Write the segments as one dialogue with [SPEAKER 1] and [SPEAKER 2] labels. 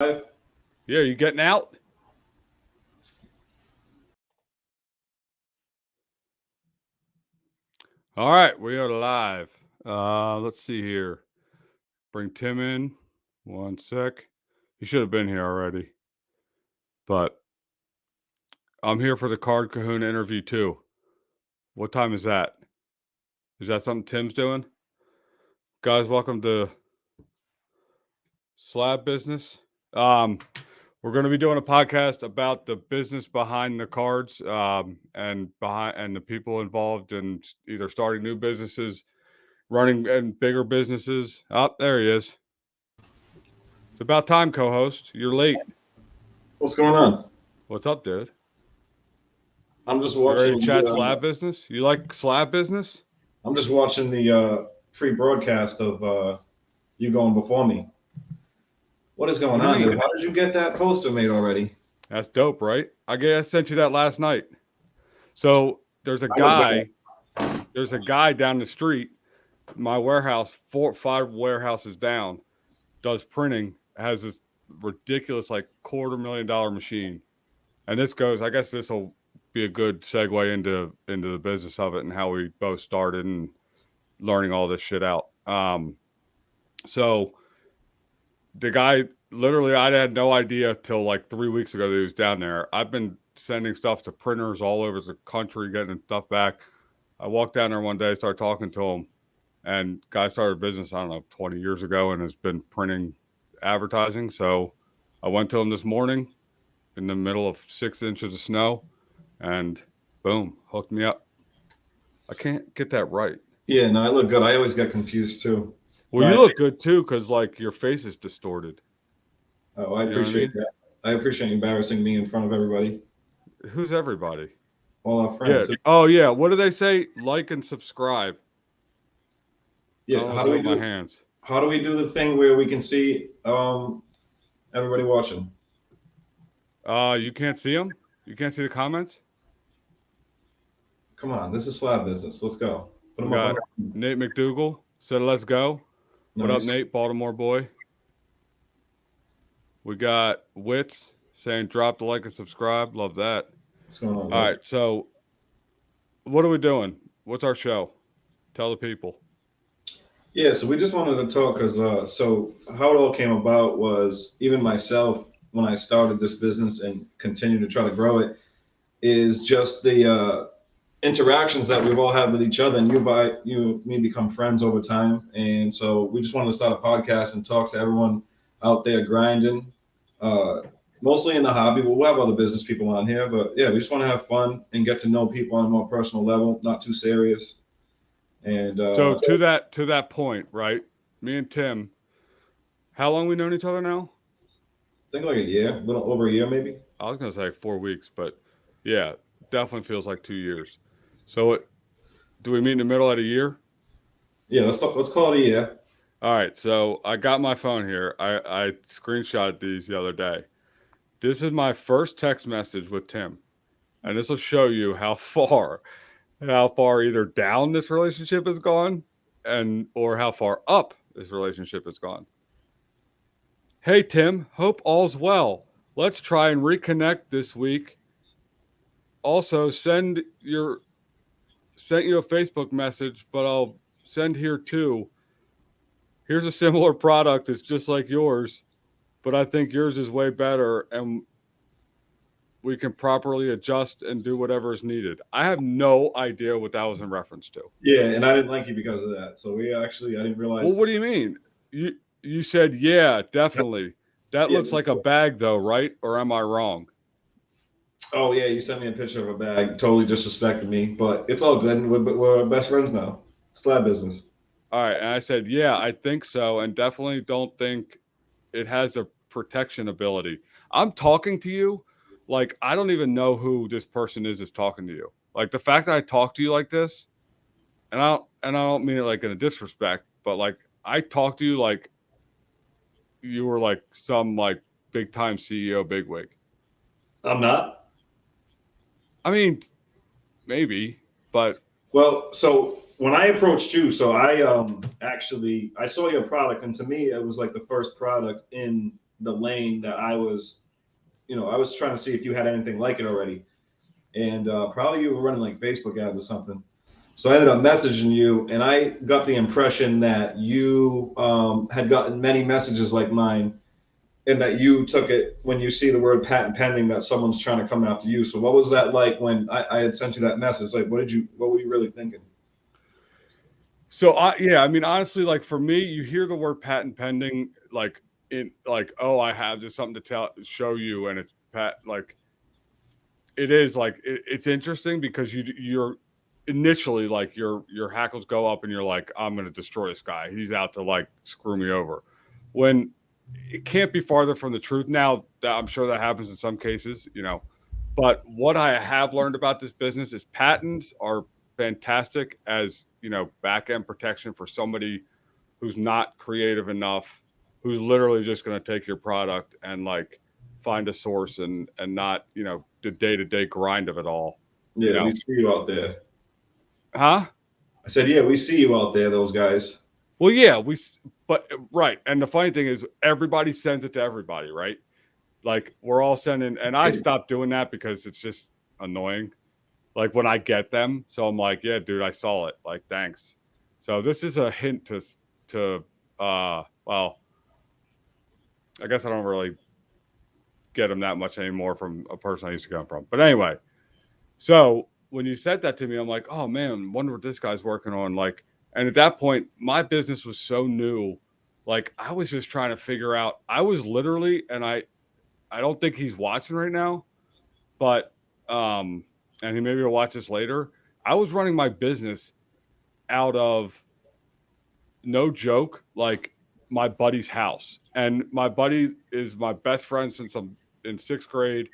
[SPEAKER 1] Yeah,
[SPEAKER 2] you getting out? All right, we are live. Let's see here. Bring Tim in. One sec. He should have been here already. But I'm here for the Card Kahuna interview too. What time is that? Is that something Tim's doing? Guys, welcome to Slab Business. We're going to be doing a podcast about the business behind the cards, and the people involved in either starting new businesses, running and bigger businesses. Oh, there he is. It's about time, co-host. You're late.
[SPEAKER 1] what's going on?
[SPEAKER 2] What's up, dude?
[SPEAKER 1] I'm just
[SPEAKER 2] You ready
[SPEAKER 1] watching.
[SPEAKER 2] to chat slab business? You like slab business?
[SPEAKER 1] I'm just watching the pre-broadcast of you going before me. What is going
[SPEAKER 2] What do you
[SPEAKER 1] on,
[SPEAKER 2] mean?
[SPEAKER 1] dude? How did you get that poster made already?
[SPEAKER 2] That's dope, right? I guess I sent you that last night. So there's a
[SPEAKER 1] I was
[SPEAKER 2] guy. There's a guy down the street. My warehouse, 5 warehouses down, does printing. Has this ridiculous like $250,000 machine, and this goes. I guess this will be a good segue into the business of it and how we both started and learning all this shit out. So the guy literally, I had no idea till like 3 weeks ago that he was down there. I've been sending stuff to printers all over the country, getting stuff back. I walked down there one day, started talking to him, and guy started a business, I don't know, 20 years ago and has been printing advertising. So I went to him this morning in the middle of 6 inches of snow and boom, hooked me up. I can't get that right.
[SPEAKER 1] Yeah, no, I look good. I always get confused too.
[SPEAKER 2] Well, you look good too, because like your face is distorted.
[SPEAKER 1] Oh, I
[SPEAKER 2] You know what I
[SPEAKER 1] appreciate
[SPEAKER 2] mean?
[SPEAKER 1] that. I appreciate embarrassing me in front of everybody,
[SPEAKER 2] Who's everybody?
[SPEAKER 1] all our
[SPEAKER 2] Yeah.
[SPEAKER 1] friends.
[SPEAKER 2] Oh, yeah. What do they say? Like and subscribe. I
[SPEAKER 1] Yeah,
[SPEAKER 2] don't know what to do with my hands.
[SPEAKER 1] how do we do the thing where we can see everybody watching?
[SPEAKER 2] You can't see them? You can't see the comments?
[SPEAKER 1] Come on, this is slab business. Let's go. Put
[SPEAKER 2] We
[SPEAKER 1] them up.
[SPEAKER 2] got Nate McDougal said, let's go. What up,
[SPEAKER 1] Nice.
[SPEAKER 2] Nate? Baltimore boy. We got Wits saying, drop the like and subscribe. Love that.
[SPEAKER 1] What's going on?
[SPEAKER 2] All right. So, what are we doing? What's our show? Tell the people.
[SPEAKER 1] Yeah, so we just wanted to talk because so how it all came about was even myself when I started this business and continue to try to grow it is just the interactions that we've all had with each other, and you me become friends over time, and so we just wanted to start a podcast and talk to everyone out there grinding, uh, mostly in the hobby. We'll have other business people on here, but yeah, we just want to have fun and get to know people on a more personal level, not too serious. And
[SPEAKER 2] So to that point, right? Me and Tim, how long we known each other now?
[SPEAKER 1] I think like a year, a little over a year maybe.
[SPEAKER 2] I was gonna say 4 weeks, but yeah, definitely feels like 2 years. So do we meet in the middle at a year?
[SPEAKER 1] Yeah, let's call it a year.
[SPEAKER 2] All right. So I got my phone here. I screenshot these the other day. This is my first text message with Tim, and this will show you how far either down this relationship has gone, or how far up this relationship has gone. Hey Tim, hope all's well. Let's try and reconnect this week. Also, sent you a Facebook message, but I'll send here too. Here's a similar product. It's just like yours, but I think yours is way better, and we can properly adjust and do whatever is needed. I have no idea what that was in reference to.
[SPEAKER 1] Yeah, and I didn't like you because of that. So I didn't realize.
[SPEAKER 2] Well, what do you mean? You said, yeah, definitely. That
[SPEAKER 1] Yeah,
[SPEAKER 2] looks like a bag, though, right? Or am I wrong?
[SPEAKER 1] Oh yeah, you sent me a picture of a bag. Totally disrespected me, but it's all good. We're best friends now. Slab business.
[SPEAKER 2] All right. And I said, yeah, I think so. And definitely don't think it has a protection ability. I'm talking to you like I don't even know who this person is talking to you. Like the fact that I talk to you like this, and I don't mean it like in a disrespect, but like I talk to you like you were like some like big time CEO bigwig.
[SPEAKER 1] I'm not.
[SPEAKER 2] I mean, maybe, but
[SPEAKER 1] Well, so when I approached you, so I actually I saw your product, and to me it was like the first product in the lane that I was, I was trying to see if you had anything like it already. And probably you were running like Facebook ads or something. So I ended up messaging you, and I got the impression that you had gotten many messages like mine, and that you took it when you see the word patent pending that someone's trying to come after you. So what was that like when I had sent you that message? Like, what were you really thinking?
[SPEAKER 2] So I mean, honestly, like for me, you hear the word patent pending, like oh, I have just something to show you, and it's like it is like it's interesting because you're initially like your hackles go up and you're like, I'm gonna destroy this guy. He's out to like screw me over. When it can't be farther from the truth. Now, I'm sure that happens in some cases, but what I have learned about this business is patents are fantastic as, back end protection for somebody who's not creative enough, who's literally just going to take your product and like find a source and not, the day-to-day grind of it all.
[SPEAKER 1] Yeah, we see you out there.
[SPEAKER 2] Huh?
[SPEAKER 1] I said, yeah, we see you out there, those guys.
[SPEAKER 2] Well, yeah, but right. And the funny thing is everybody sends it to everybody, right? Like we're all sending, and I stopped doing that because it's just annoying. Like when I get them, so I'm like, yeah, dude, I saw it. Like, thanks. So this is a hint to well, I guess I don't really get them that much anymore from a person I used to come from. But anyway, so when you said that to me, I'm like, oh man, wonder what this guy's working on. Like, and at that point, my business was so new. Like I was just trying to figure out, I was literally, and I don't think he's watching right now, but and he maybe will watch this later. I was running my business out of, no joke, like my buddy's house. And my buddy is my best friend since I'm in 6th grade.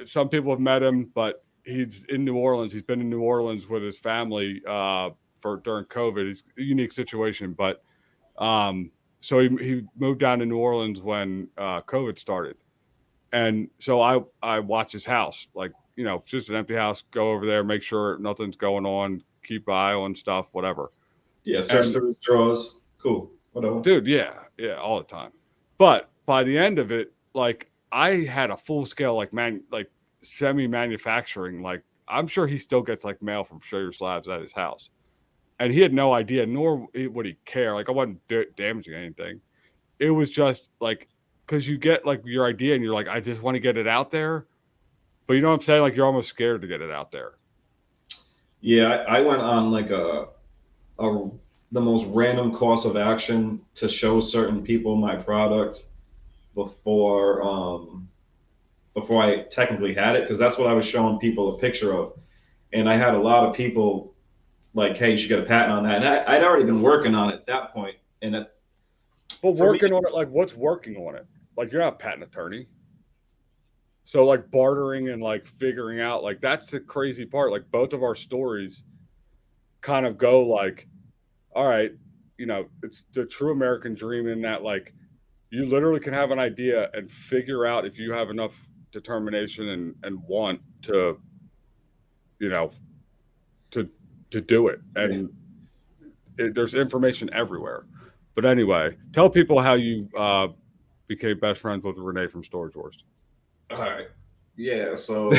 [SPEAKER 2] Some people have met him, but he's in New Orleans. He's been in New Orleans with his family during COVID. It's a unique situation, but so he moved down to New Orleans when COVID started. And so I watch his house, like, it's just an empty house, go over there, make sure nothing's going on, keep an eye on stuff, whatever.
[SPEAKER 1] Yeah, search through his drawers. Cool. Whatever.
[SPEAKER 2] Dude, yeah, all the time. But by the end of it, like I had a full scale, like semi-manufacturing, like I'm sure he still gets like mail from Show Your Slabs at his house. And he had no idea, nor would he care. Like I wasn't damaging anything. It was just like, because you get like your idea and you're like, I just want to get it out there. But you know what I'm saying? Like you're almost scared to get it out there.
[SPEAKER 1] Yeah, I went on like the most random course of action to show certain people my product before I technically had it, because that's what I was showing people a picture of. And I had a lot of people like, hey, you should get a patent on that. And I'd already been working on it at that point. And
[SPEAKER 2] but working on it, like what's working on it? Like you're not a patent attorney. So like bartering and like figuring out, like that's the crazy part. Like both of our stories kind of go like, all right, it's the true American dream in that like you literally can have an idea and figure out if you have enough determination and want to, to do it. And there's information everywhere. But anyway, tell people how you became best friends with Renee from Storage Wars.
[SPEAKER 1] All right. Yeah. So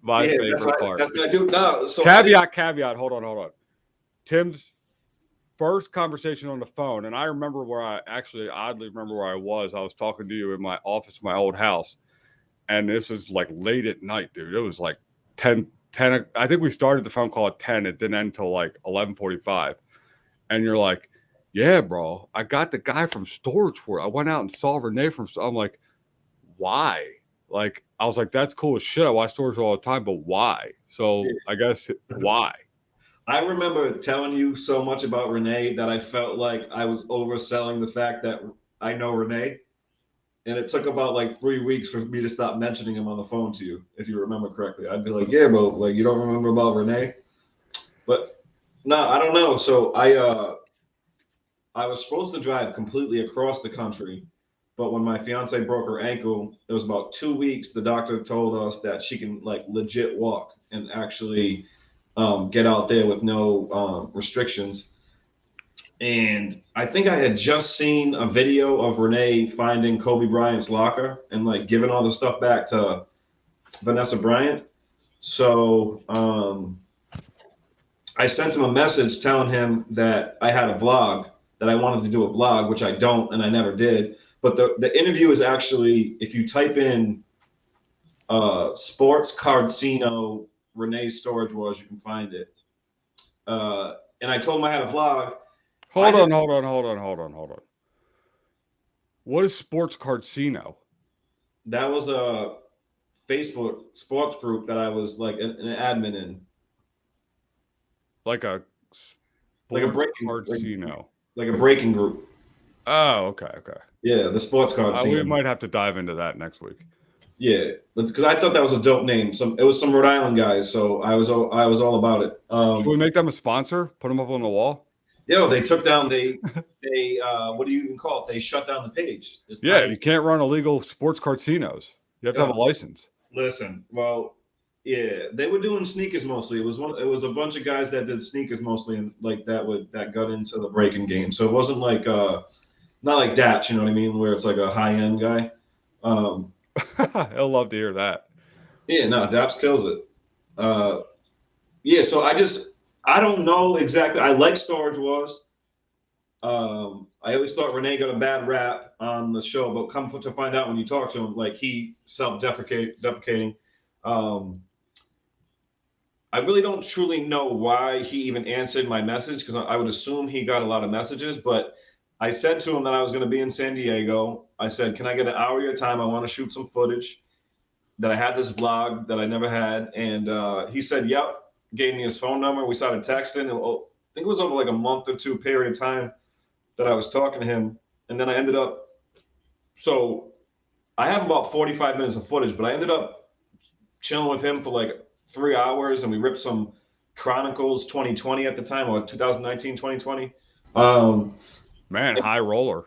[SPEAKER 2] my favorite part.
[SPEAKER 1] That's what I do now. So
[SPEAKER 2] caveat. Hold on. Tim's first conversation on the phone, and I remember oddly remember where I was. I was talking to you in my office, my old house, and this was like late at night, dude. It was like 10. I think we started the phone call at 10. It didn't end until like 11:45, and you're like, yeah, bro, I got the guy from Storage Wars. I went out and saw Renee from. I'm like, why? Like, I was like, that's cool as shit. I watch Storage Wars all the time, but why? So I guess why?
[SPEAKER 1] I remember telling you so much about Renee that I felt like I was overselling the fact that I know Renee. And it took about like 3 weeks for me to stop mentioning him on the phone to you, if you remember correctly. I'd be like, yeah, bro, like you don't remember about Renee? But no, I don't know. So I was supposed to drive completely across the country, but when my fiance broke her ankle, it was about 2 weeks. The doctor told us that she can like legit walk and actually get out there with no restrictions. And I think I had just seen a video of Renee finding Kobe Bryant's locker and like giving all the stuff back to Vanessa Bryant. So I sent him a message telling him that I had a vlog, that I wanted to do a vlog, which I don't and I never did. But the interview is actually, if you type in sports cardcino Renee Storage Wars, you can find it. And I told him I had a vlog.
[SPEAKER 2] Hold on. What is Sports Cardcino?
[SPEAKER 1] That was a Facebook sports group that I was like an admin in.
[SPEAKER 2] Like a
[SPEAKER 1] Like a
[SPEAKER 2] Sports
[SPEAKER 1] breaking
[SPEAKER 2] Cardcino.
[SPEAKER 1] like a breaking group.
[SPEAKER 2] Oh, okay.
[SPEAKER 1] Yeah, the sports card scene.
[SPEAKER 2] We might have to dive into that next week.
[SPEAKER 1] Yeah, because I thought that was a dope name. It was some Rhode Island guys, so I was all about it.
[SPEAKER 2] Should we make them a sponsor? Put them up on the wall?
[SPEAKER 1] They took down they what do you even call it? They shut down the page.
[SPEAKER 2] You can't run illegal sports casinos. You have to have a license.
[SPEAKER 1] Listen, well, yeah, they were doing sneakers mostly. It was a bunch of guys that did sneakers mostly, and like that got into the breaking game. So it wasn't like not like that, you know what I mean, where it's like a high end guy.
[SPEAKER 2] He'll love to hear that.
[SPEAKER 1] Yeah, no, Daps kills it. So I don't know exactly. I like Storage Wars. I always thought Renee got a bad rap on the show, but come to find out when you talk to him, like he deprecating. I really don't truly know why he even answered my message because I would assume he got a lot of messages, but I said to him that I was going to be in San Diego. I said, can I get an hour of your time? I want to shoot some footage. That I had this vlog that I never had. And he said, yep, gave me his phone number. We started texting. I think it was over like a month or two period of time that I was talking to him. And then I ended up, so I have about 45 minutes of footage, but I ended up chilling with him for like 3 hours and we ripped some Chronicles 2020 at the time, or 2019, 2020.
[SPEAKER 2] Man, high roller.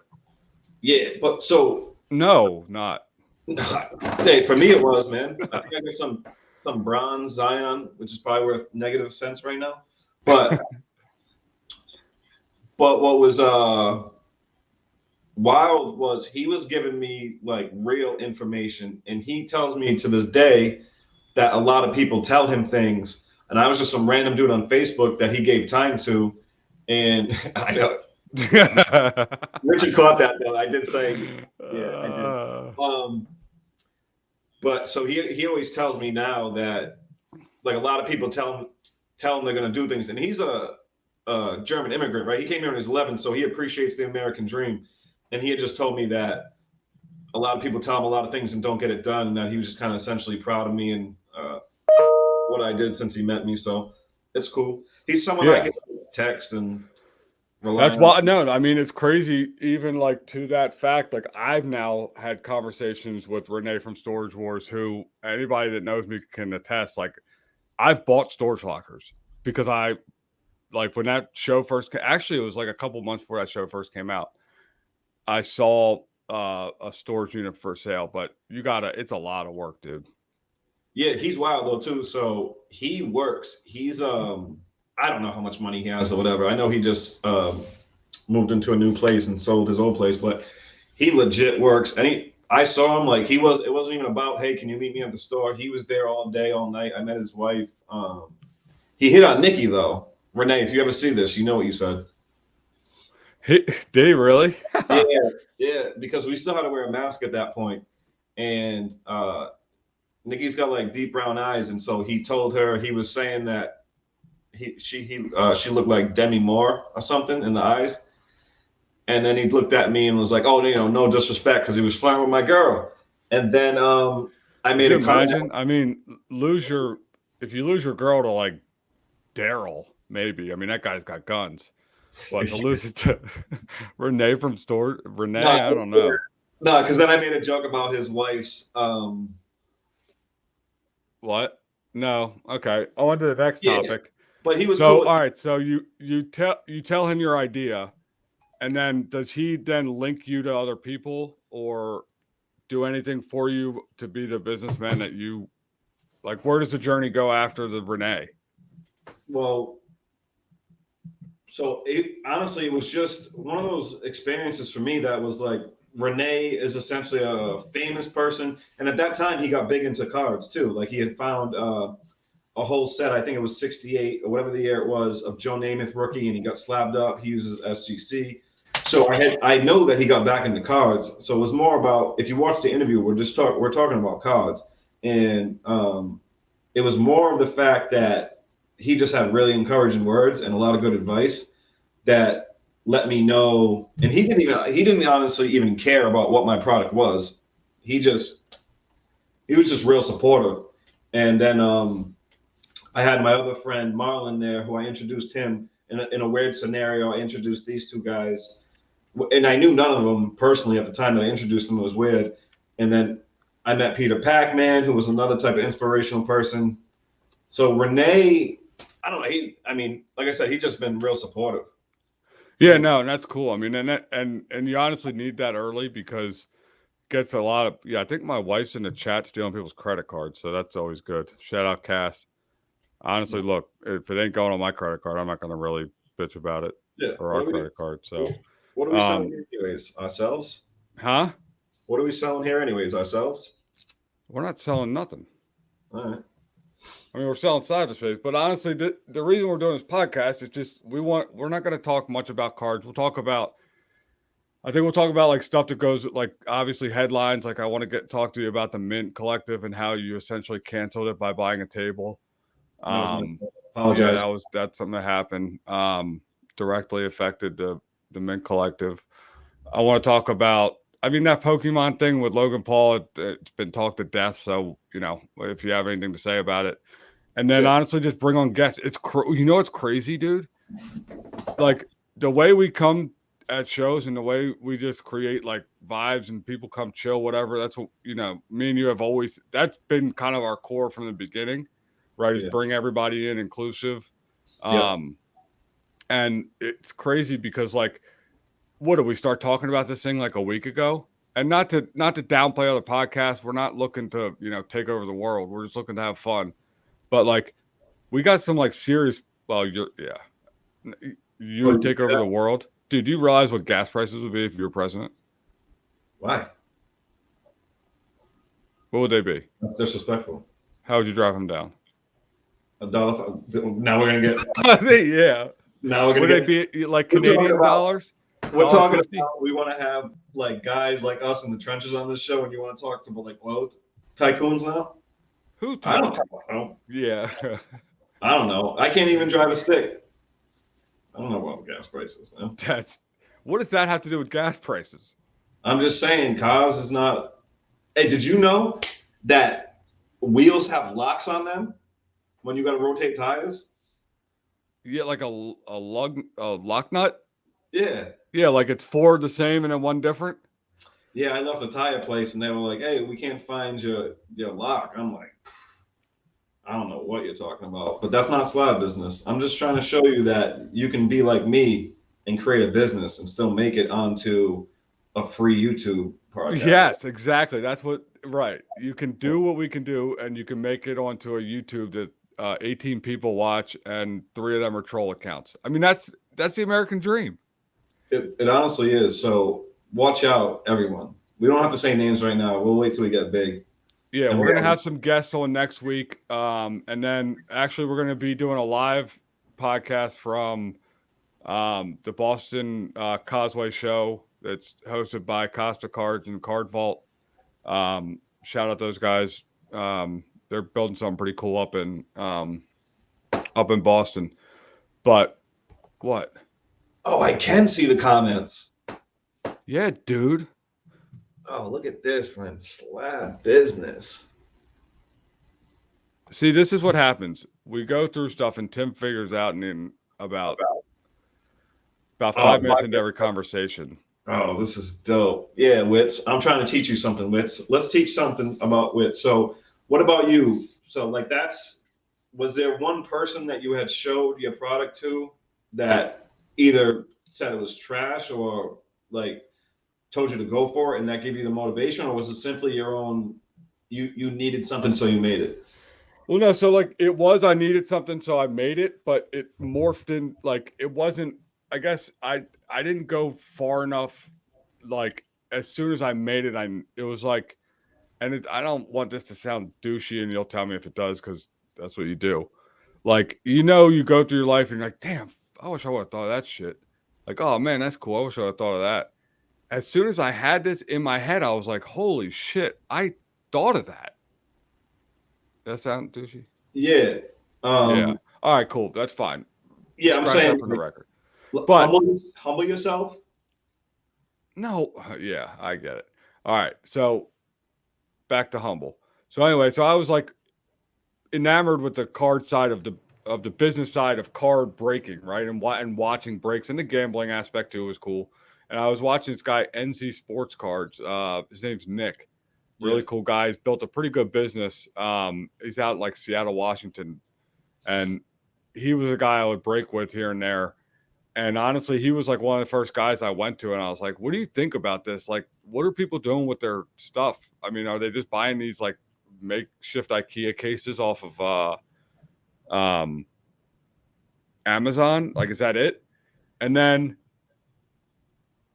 [SPEAKER 1] Yeah, but so.
[SPEAKER 2] No, not.
[SPEAKER 1] Hey, for me it was, man. I think I got some bronze Zion, which is probably worth negative cents right now. But what was wild was he was giving me like real information, and he tells me to this day that a lot of people tell him things, and I was just some random dude on Facebook that he gave time to, and I know Richard caught that though. I did say, yeah, I did. But so he always tells me now that like a lot of people tell him they're going to do things, and he's a German immigrant, right? He came here when he was 11, so he appreciates the American dream, and he had just told me that a lot of people tell him a lot of things and don't get it done, and that he was just kind of essentially proud of me and what I did since he met me. So it's cool. He's someone I can text and.
[SPEAKER 2] That's why no, I mean it's crazy. Even like to that fact, like I've now had conversations with Renee from Storage Wars, who anybody that knows me can attest. Like I've bought storage lockers because I like when that show first came, actually it was like a couple months before that show first came out. I saw a storage unit for sale, but it's a lot of work, dude.
[SPEAKER 1] Yeah, he's wild though too. So he works. He's I don't know how much money he has or whatever. I know he just moved into a new place and sold his old place, but he legit works. And I saw him like it wasn't even about, hey, can you meet me at the store? He was there all day, all night. I met his wife. He hit on Nikki though. Renee, if you ever see this, you know what you said.
[SPEAKER 2] Did he really?
[SPEAKER 1] Yeah, because we still had to wear a mask at that point. And Nikki's got like deep brown eyes, and so he told her, he was saying that she looked like Demi Moore or something in the eyes. And then he looked at me and was like, "Oh, no disrespect," because he was flirting with my girl. And then I made a comment.
[SPEAKER 2] I mean, if you lose your girl to like Daryl, maybe. I mean, that guy's got guns. But to lose it to Renee from Renee, I don't know.
[SPEAKER 1] No, because then I made a joke about his wife's.
[SPEAKER 2] What? No. Okay. On to the next topic.
[SPEAKER 1] But he was
[SPEAKER 2] so
[SPEAKER 1] cool.
[SPEAKER 2] All right. So you tell him your idea, and then does he then link you to other people or do anything for you to be the businessman that you like? Where does the journey go after the Renee?
[SPEAKER 1] Well, So honestly, it was just one of those experiences for me that was like, Renee is essentially a famous person, and at that time he got big into cards too. Like he had found a whole set, I think it was 68 or whatever the year it was, of Joe Namath rookie, and he got slabbed up. He uses SGC. So I know that he got back into cards. So it was more about, if you watch the interview, we're talking about cards, and it was more of the fact that he just had really encouraging words and a lot of good advice that let me know. And he didn't honestly even care about what my product was. He was just real supportive. And then I had my other friend Marlon there, who I introduced him in a weird scenario. I introduced these two guys, and I knew none of them personally at the time that I introduced them. It was weird. And then I met Peter Pac-Man, who was another type of inspirational person. So Renee, I don't know. I mean, like I said, he's just been real supportive.
[SPEAKER 2] Yeah, no, and that's cool. I mean, and you honestly need that early because it gets a lot of. Yeah, I think my wife's in the chat stealing people's credit cards, so that's always good. Shout out, Cass. Honestly, look, if it ain't going on my credit card, I'm not going to really bitch about it.
[SPEAKER 1] Yeah.
[SPEAKER 2] Or our credit card. So,
[SPEAKER 1] what are we selling here anyways? Ourselves?
[SPEAKER 2] Huh?
[SPEAKER 1] What are we selling here anyways? Ourselves?
[SPEAKER 2] We're not selling nothing.
[SPEAKER 1] All right.
[SPEAKER 2] I mean, we're selling cyberspace, but honestly, the reason we're doing this podcast is just we're not going to talk much about cards. We'll talk about like stuff that goes like obviously headlines. Like I want to talk to you about the Mint Collective and how you essentially canceled it by buying a table.
[SPEAKER 1] Apologize.
[SPEAKER 2] Yeah, that's something that happened. Directly affected the Mint Collective. I want to talk about. I mean, that Pokemon thing with Logan Paul, it's been talked to death. So, if you have anything to say about it. And then honestly, just bring on guests. It's it's crazy, dude. Like the way we come at shows and the way we just create like vibes and people come chill, whatever. That's what, me and you have always, that's been kind of our core from the beginning, right? Is bring everybody in inclusive. And it's crazy because like, what did we start talking about this thing like a week ago? And not to downplay other podcasts. We're not looking to, take over the world. We're just looking to have fun. But like, we got some like serious. Well, you would take over the world, dude. Do you realize what gas prices would be if you were president?
[SPEAKER 1] Why?
[SPEAKER 2] What would they be?
[SPEAKER 1] That's disrespectful.
[SPEAKER 2] How would you drive them down?
[SPEAKER 1] $1. Now we're gonna get.
[SPEAKER 2] Yeah.
[SPEAKER 1] Now we're gonna.
[SPEAKER 2] Would they be like Canadian dollars?
[SPEAKER 1] We're talking about we want to have like guys like us in the trenches on this show, and you want to talk to like oil tycoons now?
[SPEAKER 2] Who?
[SPEAKER 1] I don't know.
[SPEAKER 2] Yeah.
[SPEAKER 1] I don't know. I can't even drive a stick. I don't know about gas prices, man.
[SPEAKER 2] What does that have to do with gas prices?
[SPEAKER 1] I'm just saying, cars is not. Hey, did you know that wheels have locks on them when you got to rotate tires?
[SPEAKER 2] You get like a lock nut?
[SPEAKER 1] Yeah.
[SPEAKER 2] Yeah, like it's four the same and then one different?
[SPEAKER 1] Yeah, I left the tire place and they were like, hey, we can't find your lock. I'm like, I don't know what you're talking about, but that's not Slab business. I'm just trying to show you that you can be like me and create a business and still make it onto a free YouTube podcast.
[SPEAKER 2] Yes, exactly. That's right. You can do what we can do and you can make it onto a YouTube that 18 people watch and 3 of them are troll accounts. I mean, that's the American dream.
[SPEAKER 1] It honestly is. So watch out, everyone. We don't have to say names right now. We'll wait till we get big.
[SPEAKER 2] Yeah, we're going to have some guests on next week. And then actually we're going to be doing a live podcast from the Boston Causeway show that's hosted by Costa Cards and Card Vault. Shout out those guys. They're building something pretty cool up in Boston. But what?
[SPEAKER 1] Oh, I can see the comments.
[SPEAKER 2] Yeah, dude.
[SPEAKER 1] Oh, look at this, friend. Slab business.
[SPEAKER 2] See, this is what happens. We go through stuff and Tim figures out in about 5 minutes into every conversation.
[SPEAKER 1] Oh, this is dope. Yeah, Wits. I'm trying to teach you something, Wits. Let's teach something about Wits. So what about you? So like was there one person that you had showed your product to that either said it was trash or like told you to go for it and that gave you the motivation, or was it simply your own, you needed something so you made it?
[SPEAKER 2] Well, no, so like it was, I needed something, so I made it, but it morphed in like it wasn't. I guess I didn't go far enough. Like as soon as I made it, it was like, and I don't want this to sound douchey, and you'll tell me if it does because that's what you do. Like you go through your life and you're like, damn, I wish I would have thought of that shit. Like, oh man, that's cool. I wish I would have thought of that. As soon as I had this in my head, I was like, holy shit, I thought of that. Does that sound douchey?
[SPEAKER 1] Yeah.
[SPEAKER 2] Yeah.
[SPEAKER 1] Um,
[SPEAKER 2] All right, cool. That's fine.
[SPEAKER 1] yeah, I'm
[SPEAKER 2] Scratch that
[SPEAKER 1] saying
[SPEAKER 2] from the
[SPEAKER 1] like,
[SPEAKER 2] record. But
[SPEAKER 1] humble yourself.
[SPEAKER 2] no, yeah, I get it. All right. So back to humble. So anyway, so I was like enamored with the card side of the business side of card breaking, right? And watching breaks, and the gambling aspect too was cool. And I was watching this guy, NZ Sports Cards. His name's Nick.
[SPEAKER 1] Yeah.
[SPEAKER 2] Really cool guy. He's built a pretty good business. He's out in like Seattle, Washington. And he was a guy I would break with here and there. And honestly, he was like one of the first guys I went to, and I was like, "What do you think about this? Like, what are people doing with their stuff? I mean, are they just buying these like makeshift IKEA cases off of Amazon? Like, is that it?" And then,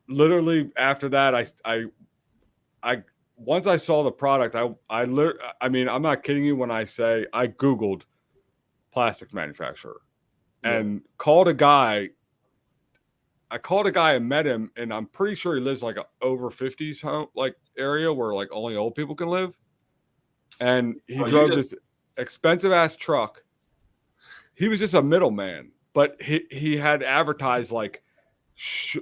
[SPEAKER 2] literally after that, I once I saw the product, I mean, I'm not kidding you when I say I Googled plastic manufacturer and called a guy. I called a guy and met him, and I'm pretty sure he lives like a over 50s home, like area where like only old people can live. And he drove this expensive ass truck. He was just a middleman, but he had advertised like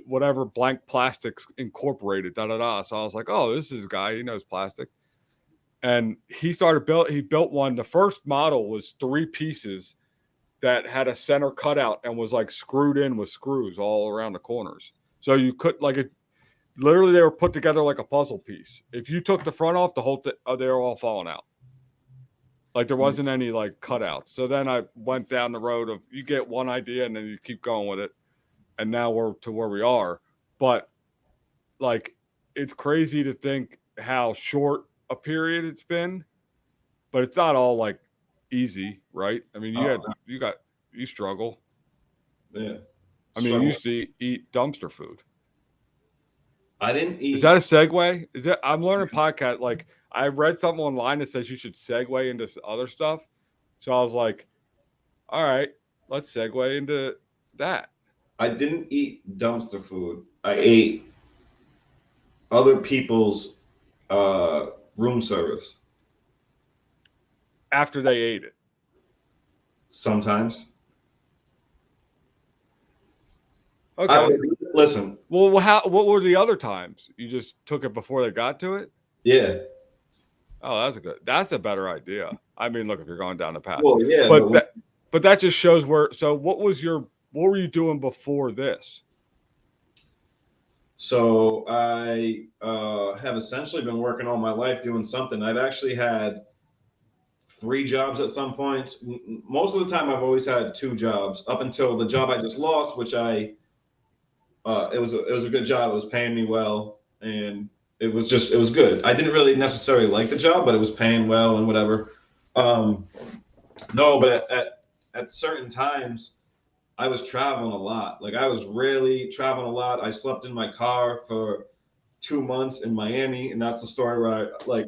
[SPEAKER 2] whatever Blank Plastics Incorporated, da da da. So I was like, oh, this is a guy, he knows plastic. And he built one. The first model was 3 pieces that had a center cutout and was like screwed in with screws all around the corners. So you could like it. Literally, they were put together like a puzzle piece. If you took the front off, the whole they were all falling out. Like there wasn't any like cutouts. So then I went down the road of you get one idea and then you keep going with it, and now we're to where we are. But like it's crazy to think how short a period it's been, but it's not all like easy, right? I mean, you struggle.
[SPEAKER 1] Yeah.
[SPEAKER 2] I mean, you used to eat dumpster food.
[SPEAKER 1] I didn't eat.
[SPEAKER 2] Is that a segue? Is that I'm learning podcast? Like I read something online that says you should segue into other stuff. So I was like, all right, let's segue into that.
[SPEAKER 1] I didn't eat dumpster food. I ate other people's room service.
[SPEAKER 2] After they ate it.
[SPEAKER 1] Sometimes.
[SPEAKER 2] Okay.
[SPEAKER 1] Listen.
[SPEAKER 2] Well, what were the other times? You just took it before they got to it?
[SPEAKER 1] Yeah.
[SPEAKER 2] Oh, that's a better idea. I mean, look, if you're going down the path.
[SPEAKER 1] Well, yeah,
[SPEAKER 2] but that just shows where. So, what were you doing before this?
[SPEAKER 1] So I have essentially been working all my life doing something. I've actually had 3 jobs at some point. Most of the time, I've always had 2 jobs up until the job I just lost, which it was a good job. It was paying me well, and it was good. I didn't really necessarily like the job, but it was paying well and whatever. No, but at certain times, I was traveling a lot. Like I was really traveling a lot. I slept in my car for 2 months in Miami, and that's the story where I like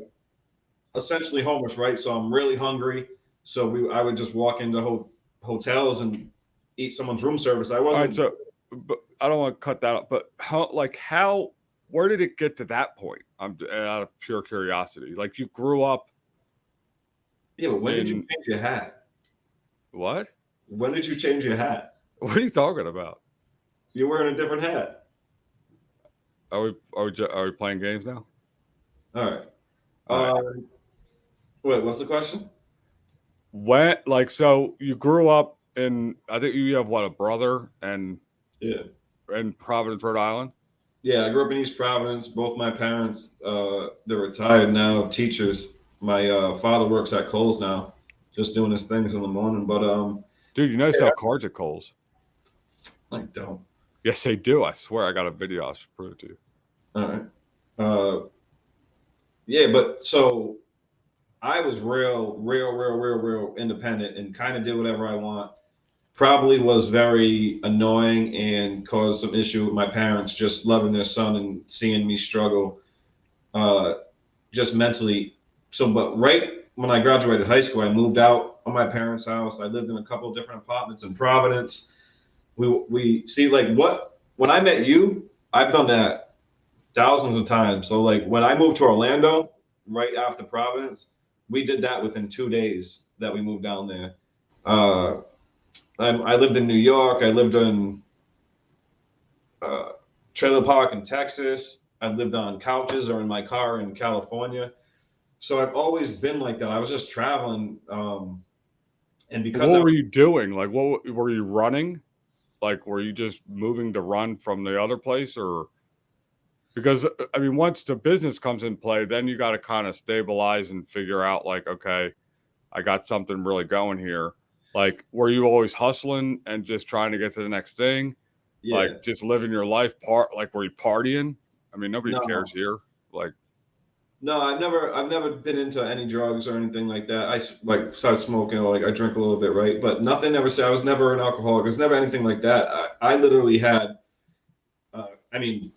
[SPEAKER 1] essentially homeless, right? So I'm really hungry. So I would just walk into hotels and eat someone's room service. I wasn't.
[SPEAKER 2] All right, so but I don't want to cut that up, but where did it get to that point? I'm out of pure curiosity. Like you grew up.
[SPEAKER 1] Yeah, but when did you change your hat?
[SPEAKER 2] What?
[SPEAKER 1] When did you change your hat?
[SPEAKER 2] What are you talking about?
[SPEAKER 1] You're wearing a different hat.
[SPEAKER 2] Are we playing games now?
[SPEAKER 1] All right. Wait, what's the question?
[SPEAKER 2] When so you grew up in I think you have what a brother and in Providence, Rhode Island.
[SPEAKER 1] Yeah, I grew up in East Providence. Both my parents, they're retired now, teachers. My father works at Kohl's now, just doing his things in the morning. But
[SPEAKER 2] dude, they sell cards at Kohl's.
[SPEAKER 1] I don't.
[SPEAKER 2] Yes, they do. I swear, I got a video. I'll prove it to you.
[SPEAKER 1] All right. Yeah, but so I was real independent and kind of did whatever I want. Probably was very annoying and caused some issue with my parents just loving their son and seeing me struggle uh, just mentally. So, but right when I graduated high school, I moved out of my parents' house. I lived in a couple of different apartments in Providence. We see like what when I met you, I've done that thousands of times. So like when I moved to Orlando, right after Providence, we did that within 2 days that we moved down there. Uh, I lived in New York. I lived in uh, trailer park in Texas. I lived on couches or in my car in California. So I've always been like that. I was just traveling, and because
[SPEAKER 2] What
[SPEAKER 1] I
[SPEAKER 2] were you doing? Like, what were you running? Like, were you just moving to run from the other place, or because I mean, once the business comes in play, then you got to kind of stabilize and figure out, like, okay, I got something really going here. Like, were you always hustling and just trying to get to the next thing?
[SPEAKER 1] yeah,
[SPEAKER 2] Like, just living your life like, were you partying? I mean, nobody cares
[SPEAKER 1] no,
[SPEAKER 2] here. Like,
[SPEAKER 1] no, I've never been into any drugs or anything like that. Like started smoking or like I drink a little bit, right? But nothing ever said I was never an alcoholic. It was never anything like that. I literally had, I mean,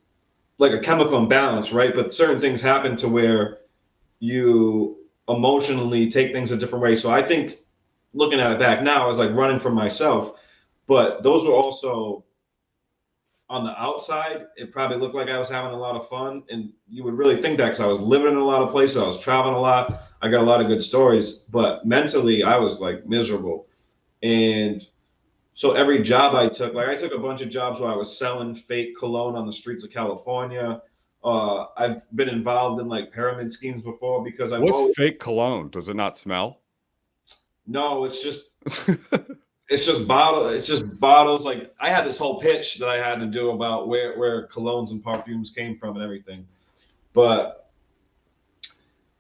[SPEAKER 1] like a chemical imbalance, right? But certain things happen to where you emotionally take things a different way. So I think looking at it back now, I was like running from myself, but those were also on the outside. It probably looked like I was having a lot of fun, and you would really think that because I was living in a lot of places, I was traveling a lot, I got a lot of good stories, but mentally I was like miserable. And so every job I took, like I took a bunch of jobs where I was selling fake cologne on the streets of California. I've been involved in like pyramid schemes before because I've
[SPEAKER 2] what's
[SPEAKER 1] always
[SPEAKER 2] fake cologne? Does it not smell?
[SPEAKER 1] no, it's just bottles. Like I had this whole pitch that I had to do about where colognes and perfumes came from and everything. But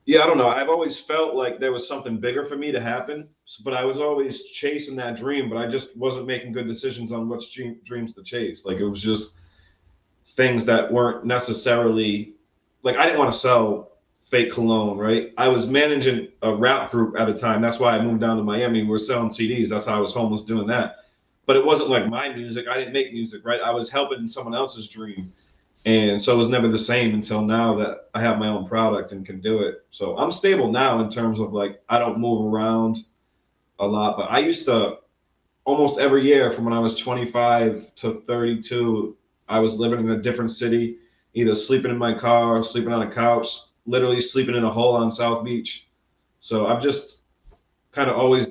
[SPEAKER 1] yeah, I don't know. I've always felt like there was something bigger for me to happen, but I was always chasing that dream, but I just wasn't making good decisions on which dreams to chase. Like it was just things that weren't necessarily like I didn't want to sell fake cologne, right? I was managing a rap group at a time. That's why I moved down to Miami. We were selling CDs. That's how I was homeless doing that. But it wasn't like my music. I didn't make music, right? I was helping someone else's dream. And so it was never the same until now that I have my own product and can do it. So I'm stable now in terms of like I don't move around a lot, but I used to almost every year from when I was 25 to 32, I was living in a different city, either sleeping in my car, sleeping on a couch, literally sleeping in a hole on South Beach. So I've just kind of always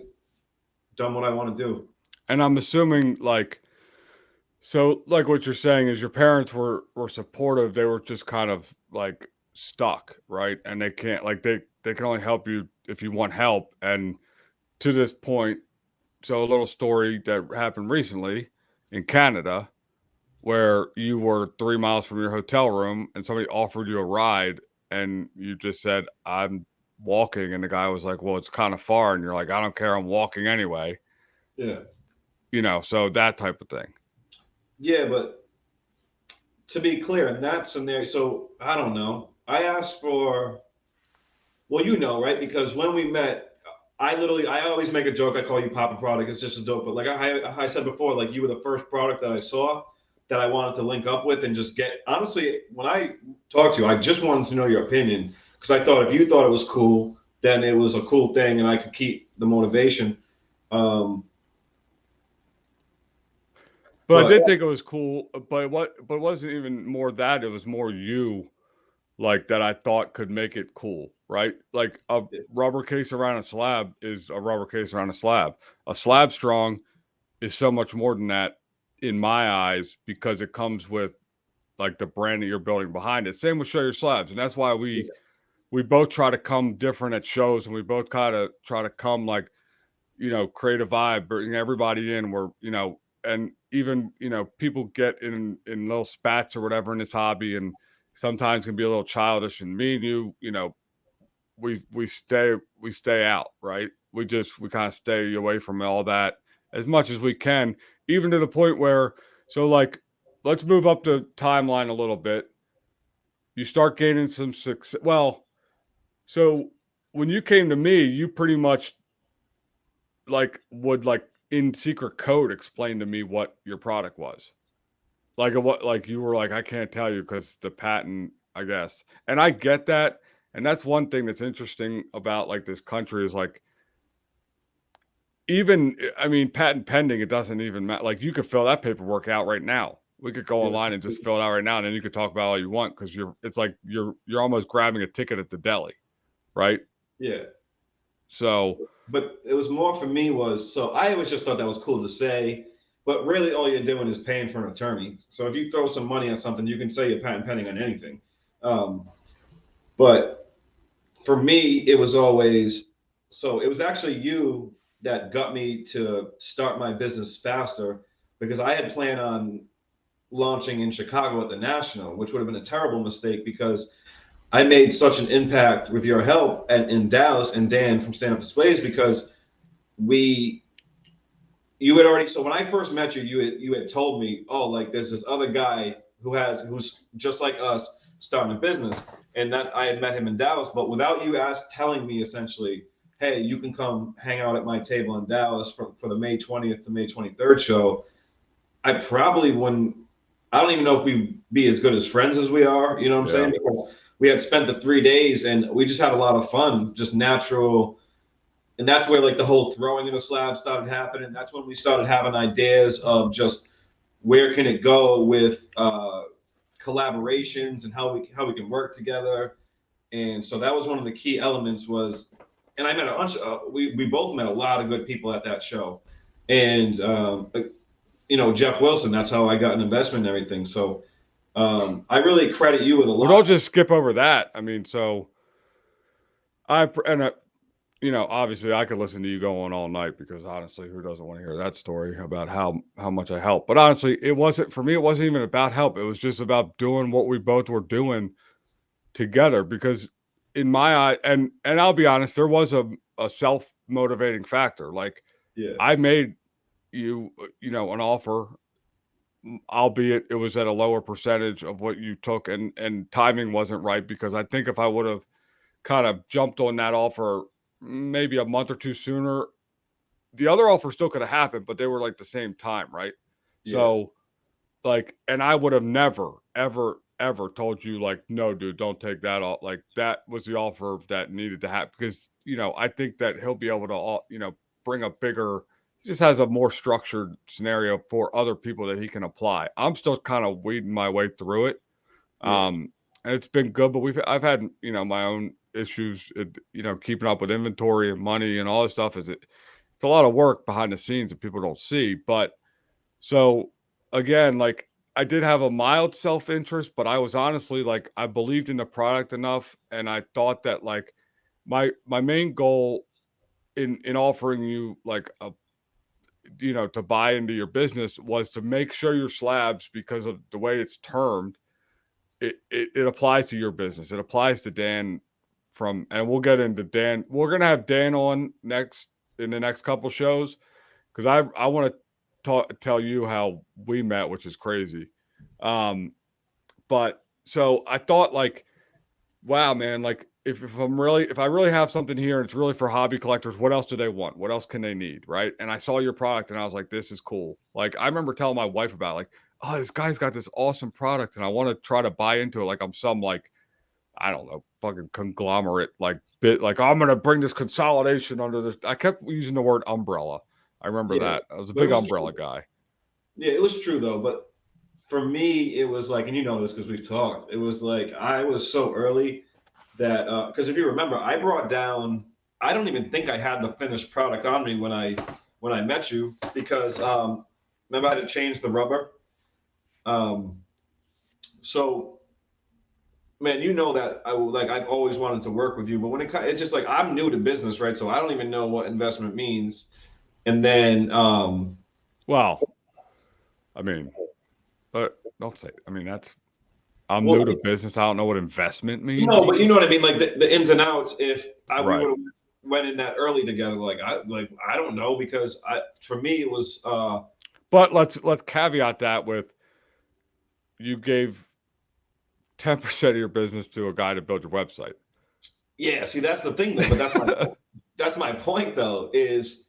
[SPEAKER 1] done what I want to do.
[SPEAKER 2] And I'm assuming, like, so, like, what you're saying is your parents were supportive. They were just kind of like stuck, right? And they can't, like, they can only help you if you want help. And to this point, so a little story that happened recently in Canada, where you were 3 miles from your hotel room and somebody offered you a ride, and you just said, "I'm walking," and the guy was like, "Well, it's kind of far," and you're like, "I don't care, I'm walking anyway."
[SPEAKER 1] Yeah.
[SPEAKER 2] So that type of thing.
[SPEAKER 1] Yeah, but to be clear, in that scenario, so I don't know. I asked for, well, you know, right? Because when we met, I always make a joke. I call you Papa Product. It's just a joke. But like I said before, like you were the first product that I saw that I wanted to link up with and just get. Honestly, when I talked to you, I just wanted to know your opinion because I thought if you thought it was cool, then it was a cool thing and I could keep the motivation. Um,
[SPEAKER 2] But I
[SPEAKER 1] but
[SPEAKER 2] did think it was cool, but it wasn't even more that, it was more you, like, that I thought could make it cool, right? Like, a rubber case around a slab is a rubber case around a slab. A slab strong is so much more than that in my eyes because it comes with, like, the brand that you're building behind it. Same with Show Your Slabs, and that's why we both try to come different at shows, and we both kinda try to come, like, create a vibe, bring everybody in where, and even, people get in little spats or whatever in this hobby and sometimes can be a little childish. And me and you, we stay out, right? We kind of stay away from all that as much as we can, even to the point where, so like, let's move up the timeline a little bit. You start gaining some success. Well, so when you came to me, you pretty much like would like in secret code explain to me what your product was. Like what, like you were like, I can't tell you because the patent, I guess. And I get that. And that's one thing that's interesting about like this country is like, even, I mean, patent pending, it doesn't even matter. Like you could fill that paperwork out right now. We could go online and just fill it out right now, and then you could talk about all you want because it's like you're almost grabbing a ticket at the deli, right?
[SPEAKER 1] Yeah.
[SPEAKER 2] So,
[SPEAKER 1] but it was more for me was, so I always just thought that was cool to say, but really all you're doing is paying for an attorney. So if you throw some money on something, you can say you're patent pending on anything. But for me, it was always, so it was actually you that got me to start my business faster because I had planned on launching in Chicago at the National, which would have been a terrible mistake because I made such an impact with your help and in Dallas and Dan from Stand Up Displays because you had already, so when I first met you, you had told me, oh, like there's this other guy who's just like us starting a business, and that I had met him in Dallas, but without you telling me essentially, hey, you can come hang out at my table in Dallas for the May 20th to May 23rd show, I probably wouldn't. I don't even know if we'd be as good as friends as we are. You know what I'm saying? Because we had spent the 3 days and we just had a lot of fun, just natural. And that's where like the whole throwing in the slab started happening. That's when we started having ideas of just where can it go with collaborations and how we can work together. And so that was one of the key elements was, and I met a bunch we both met a lot of good people at that show. And, you know, Jeff Wilson, that's how I got an investment and everything. So I really credit you with a lot.
[SPEAKER 2] Well, don't just skip over that. I mean, so you know, obviously I could listen to you go on all night because honestly, who doesn't want to hear that story about how much I helped? But honestly, it wasn't, for me, it wasn't even about help. It was just about doing what we both were doing together because in my eye, and I'll be honest, there was a self-motivating factor. Like I made you know, an offer, albeit it was at a lower percentage of what you took, and timing wasn't right because I think if I would have kind of jumped on that offer maybe a month or two sooner, the other offer still could have happened, but they were like the same time, right? So like, and I would have never, ever told you like, no, dude, don't take that off. Like that was the offer that needed to happen because, you know, I think that he'll be able to, you know, bring a bigger, he just has a more structured scenario for other people that he can apply. I'm still kind of weeding my way through it. And it's been good, but I've had, you know, my own issues, you know, keeping up with inventory and money and all this stuff it's a lot of work behind the scenes that people don't see. But so again, like I did have a mild self-interest, but I was honestly like, I believed in the product enough. And I thought that like my main goal in offering you like a, you know, to buy into your business was to make sure your slabs, because of the way it's termed, it applies to your business. It applies to Dan and we'll get into Dan. We're going to have Dan on in the next couple shows. Cause I want to tell you how we met, which is crazy. But so I thought like, wow, man, like if I really have something here and it's really for hobby collectors, what else do they want? What else can they need? Right. And I saw your product and I was like, this is cool. Like I remember telling my wife about like, oh, this guy's got this awesome product and I want to try to buy into it. Like I'm some like, I don't know, fucking conglomerate, like I'm going to bring this consolidation under this. I kept using the word umbrella. I remember that. I was a big umbrella guy.
[SPEAKER 1] Yeah, it was true though. But for me, it was like, and you know this because we've talked, it was like I was so early that, because if you remember, I brought down, I don't even think I had the finished product on me when I met you because remember I had to change the rubber. So man, you know that I've always wanted to work with you, but when it's just like I'm new to business, right? So I don't even know what investment means. And then
[SPEAKER 2] well, I mean, but don't say, I mean, I'm new to business. I don't know what investment means.
[SPEAKER 1] No, but you know what I mean? Like the ins and outs, if we would have went in that early together, I don't know, because for me it was
[SPEAKER 2] but let's caveat that with, you gave 10% of your business to a guy to build your website.
[SPEAKER 1] Yeah, see, that's the thing though, but that's my point though, is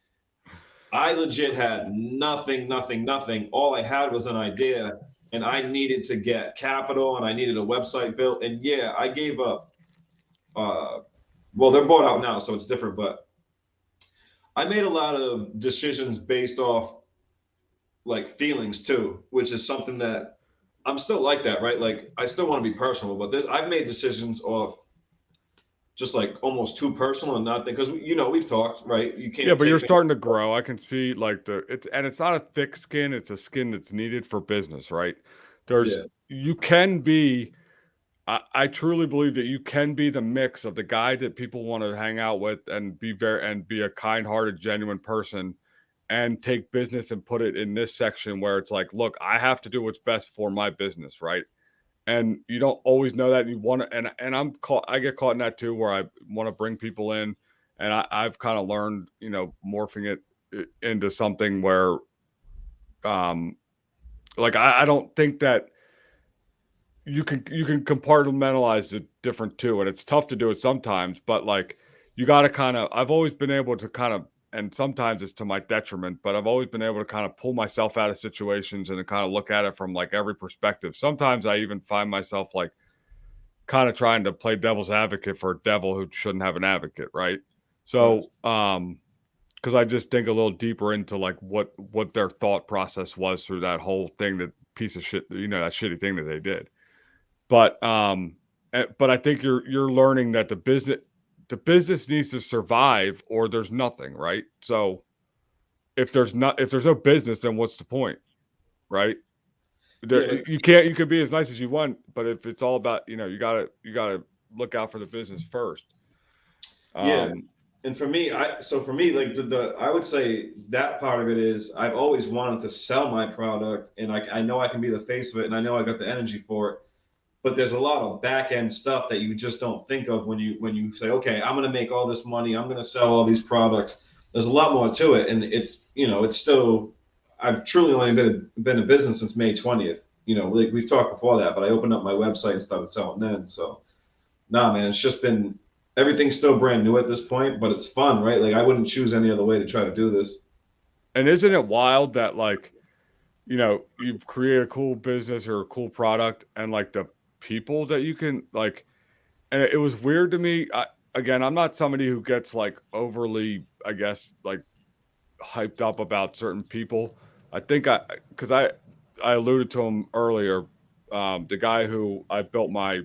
[SPEAKER 1] I legit had nothing, nothing, nothing. All I had was an idea, and I needed to get capital, and I needed a website built. And yeah, I gave up. Well, they're bought out now, so it's different. But I made a lot of decisions based off like feelings too, which is something that I'm still like that, right? Like I still want to be personal, but this I've made decisions off just like almost too personal and not because we've talked, right? You
[SPEAKER 2] Yeah,
[SPEAKER 1] can't
[SPEAKER 2] but you're
[SPEAKER 1] take me.
[SPEAKER 2] starting to grow. I can see like it's not a thick skin, it's a skin that's needed for business, right? There's
[SPEAKER 1] Yeah,
[SPEAKER 2] you can be I truly believe that you can be the mix of the guy that people want to hang out with and be a kind-hearted, genuine person and take business and put it in this section where it's like, look, I have to do what's best for my business, right? And you don't always know that. And you want to, and I get caught in that too, where I want to bring people in, and I've kind of learned, morphing it into something where, um, like I don't think that you can compartmentalize it different too, and it's tough to do it sometimes, but like you got to kind of. I've always been able to kind of, and sometimes it's to my detriment, but I've always been able to kind of pull myself out of situations and to kind of look at it from like every perspective. Sometimes I even find myself like kind of trying to play devil's advocate for a devil who shouldn't have an advocate, right?
[SPEAKER 1] right.
[SPEAKER 2] So, because I just think a little deeper into like what their thought process was through that whole thing, that piece of shit, that shitty thing that they did. But I think you're learning that the business needs to survive or there's nothing, right? So if there's no business, then what's the point, right?
[SPEAKER 1] Yeah,
[SPEAKER 2] You can be as nice as you want, but if it's all about, you gotta look out for the business first.
[SPEAKER 1] yeah.
[SPEAKER 2] Um,
[SPEAKER 1] And for me, like I would say that part of it is I've always wanted to sell my product, and I know I can be the face of it, and I know I got the energy for it. But there's a lot of back end stuff that you just don't think of when you say, okay, I'm going to make all this money, I'm going to sell all these products. There's a lot more to it, and it's still. I've truly only been in business since May 20th. Like we've talked before that, but I opened up my website and started selling then. So nah, man, it's just been everything's still brand new at this point, but it's fun, right? Like I wouldn't choose any other way to try to do this.
[SPEAKER 2] and isn't it wild that like, you create a cool business or a cool product and like the people that you can like, and it was weird to me. Again, I'm not somebody who gets like overly, I guess, like hyped up about certain people. I think because I alluded to him earlier, the guy who I built my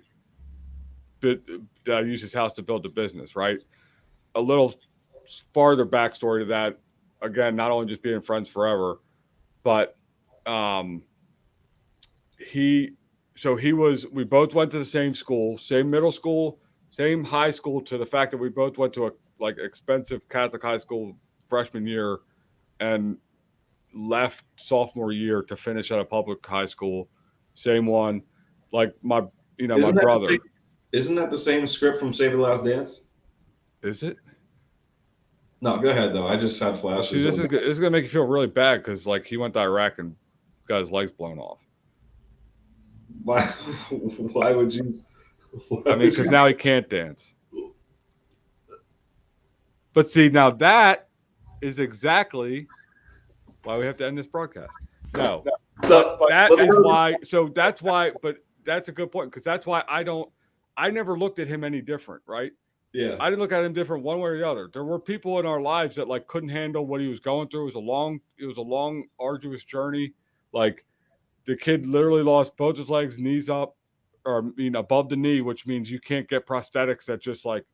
[SPEAKER 2] bit that I used his house to build the business, right? A little farther backstory to that. Again, not only just being friends forever, but um, he we both went to the same school, same middle school, same high school, to the fact that we both went to a like expensive Catholic high school freshman year and left sophomore year to finish at a public high school, same one. Like my
[SPEAKER 1] Isn't that the same?
[SPEAKER 2] brother.
[SPEAKER 1] Isn't that the same script from Save the Last Dance?
[SPEAKER 2] Is it?
[SPEAKER 1] No, go ahead though. I just had
[SPEAKER 2] Well, see,
[SPEAKER 1] flashes
[SPEAKER 2] this
[SPEAKER 1] of
[SPEAKER 2] is
[SPEAKER 1] that.
[SPEAKER 2] this is gonna make you feel really bad because like he went to Iraq and got his legs blown off.
[SPEAKER 1] Why? Why would you? Why
[SPEAKER 2] I mean,
[SPEAKER 1] would
[SPEAKER 2] because
[SPEAKER 1] you?
[SPEAKER 2] now he can't dance. But see, now that is exactly why we have to end this broadcast. No, but that
[SPEAKER 1] Let's
[SPEAKER 2] is
[SPEAKER 1] go.
[SPEAKER 2] why. So that's why. But that's a good point because that's why I don't. I never looked at him any different, right?
[SPEAKER 1] Yeah,
[SPEAKER 2] I didn't look at him different one way or the other. There were people in our lives that like couldn't handle what he was going through. It was a long, arduous journey. Like the kid literally lost both his legs, knees up, or above the knee, which means you can't get prosthetics that just like,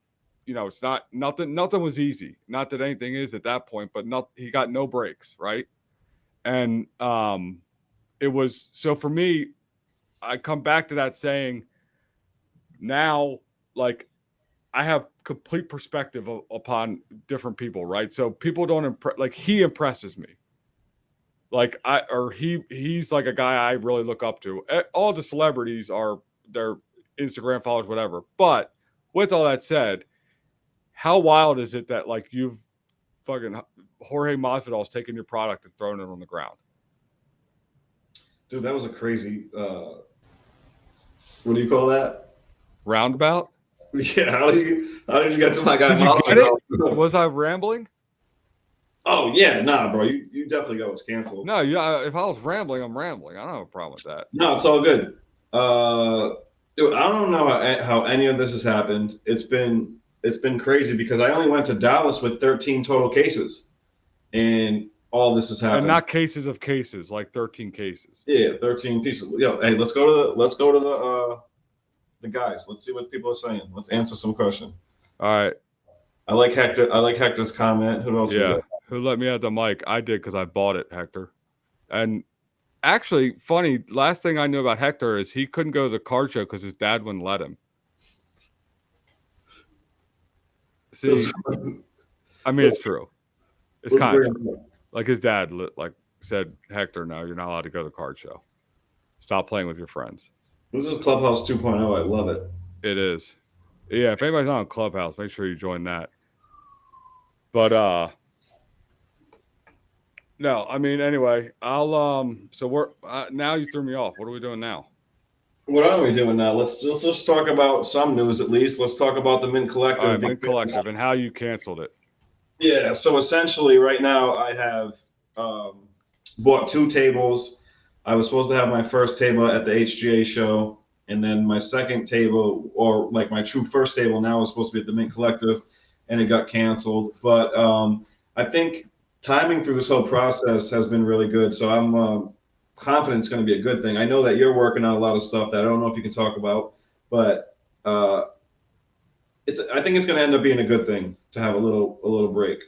[SPEAKER 2] it's not nothing. Nothing was easy. Not that anything is at that point, but not he got no breaks, right? And it was so for me. I come back to that saying now, like I have complete perspective upon different people, right? So people don't impress. Like he impresses me. Like he's like a guy I really look up to. All the celebrities are their Instagram followers, whatever. But with all that said, how wild is it that like you've fucking Jorge Masvidal's taken your product and thrown it on the ground?
[SPEAKER 1] dude, that was a crazy. What do you call that?
[SPEAKER 2] Roundabout?
[SPEAKER 1] Yeah, how did you get to my guy
[SPEAKER 2] Did you
[SPEAKER 1] Holly?
[SPEAKER 2] get it? Was I rambling?
[SPEAKER 1] Oh yeah, nah, bro. You definitely got us canceled.
[SPEAKER 2] No, yeah. If I was rambling, I'm rambling. I don't have a problem with that.
[SPEAKER 1] No, it's all good. Dude, I don't know how any of this has happened. It's been crazy because I only went to Dallas with 13 total cases, and all this has
[SPEAKER 2] And
[SPEAKER 1] happened.
[SPEAKER 2] not cases of cases, like 13 cases.
[SPEAKER 1] Yeah, 13 pieces. Yo, hey, let's go to the guys. Let's see what people are saying. Let's answer some question.
[SPEAKER 2] All right.
[SPEAKER 1] I like Hector. I like Hector's comment. Who else we
[SPEAKER 2] Yeah.
[SPEAKER 1] got?
[SPEAKER 2] Who let me have the mic? I did because I bought it, Hector. And actually, funny, last thing I knew about Hector is he couldn't go to the card show because his dad wouldn't let him. See, I mean, it's true. It's kind of true. Like his dad like said, Hector, no, you're not allowed to go to the card show. Stop playing with your friends.
[SPEAKER 1] This is Clubhouse 2.0. I love it.
[SPEAKER 2] It is. Yeah, if anybody's not on Clubhouse, make sure you join that. But no, I mean, anyway, I'll so we're now you threw me off. What are we doing now?
[SPEAKER 1] What are we doing now? Let's just talk about some news at least. Let's talk about the Mint Collective.
[SPEAKER 2] All right, Mint Collective and how you canceled it.
[SPEAKER 1] Yeah, so essentially right now I have bought 2 tables. I was supposed to have my first table at the HGA show, and then my second table, or like my true first table now, was supposed to be at the Mint Collective, and it got canceled. But I think timing through this whole process has been really good. So I'm confident it's going to be a good thing. I know that you're working on a lot of stuff that I don't know if you can talk about, but I think it's going to end up being a good thing to have a little break.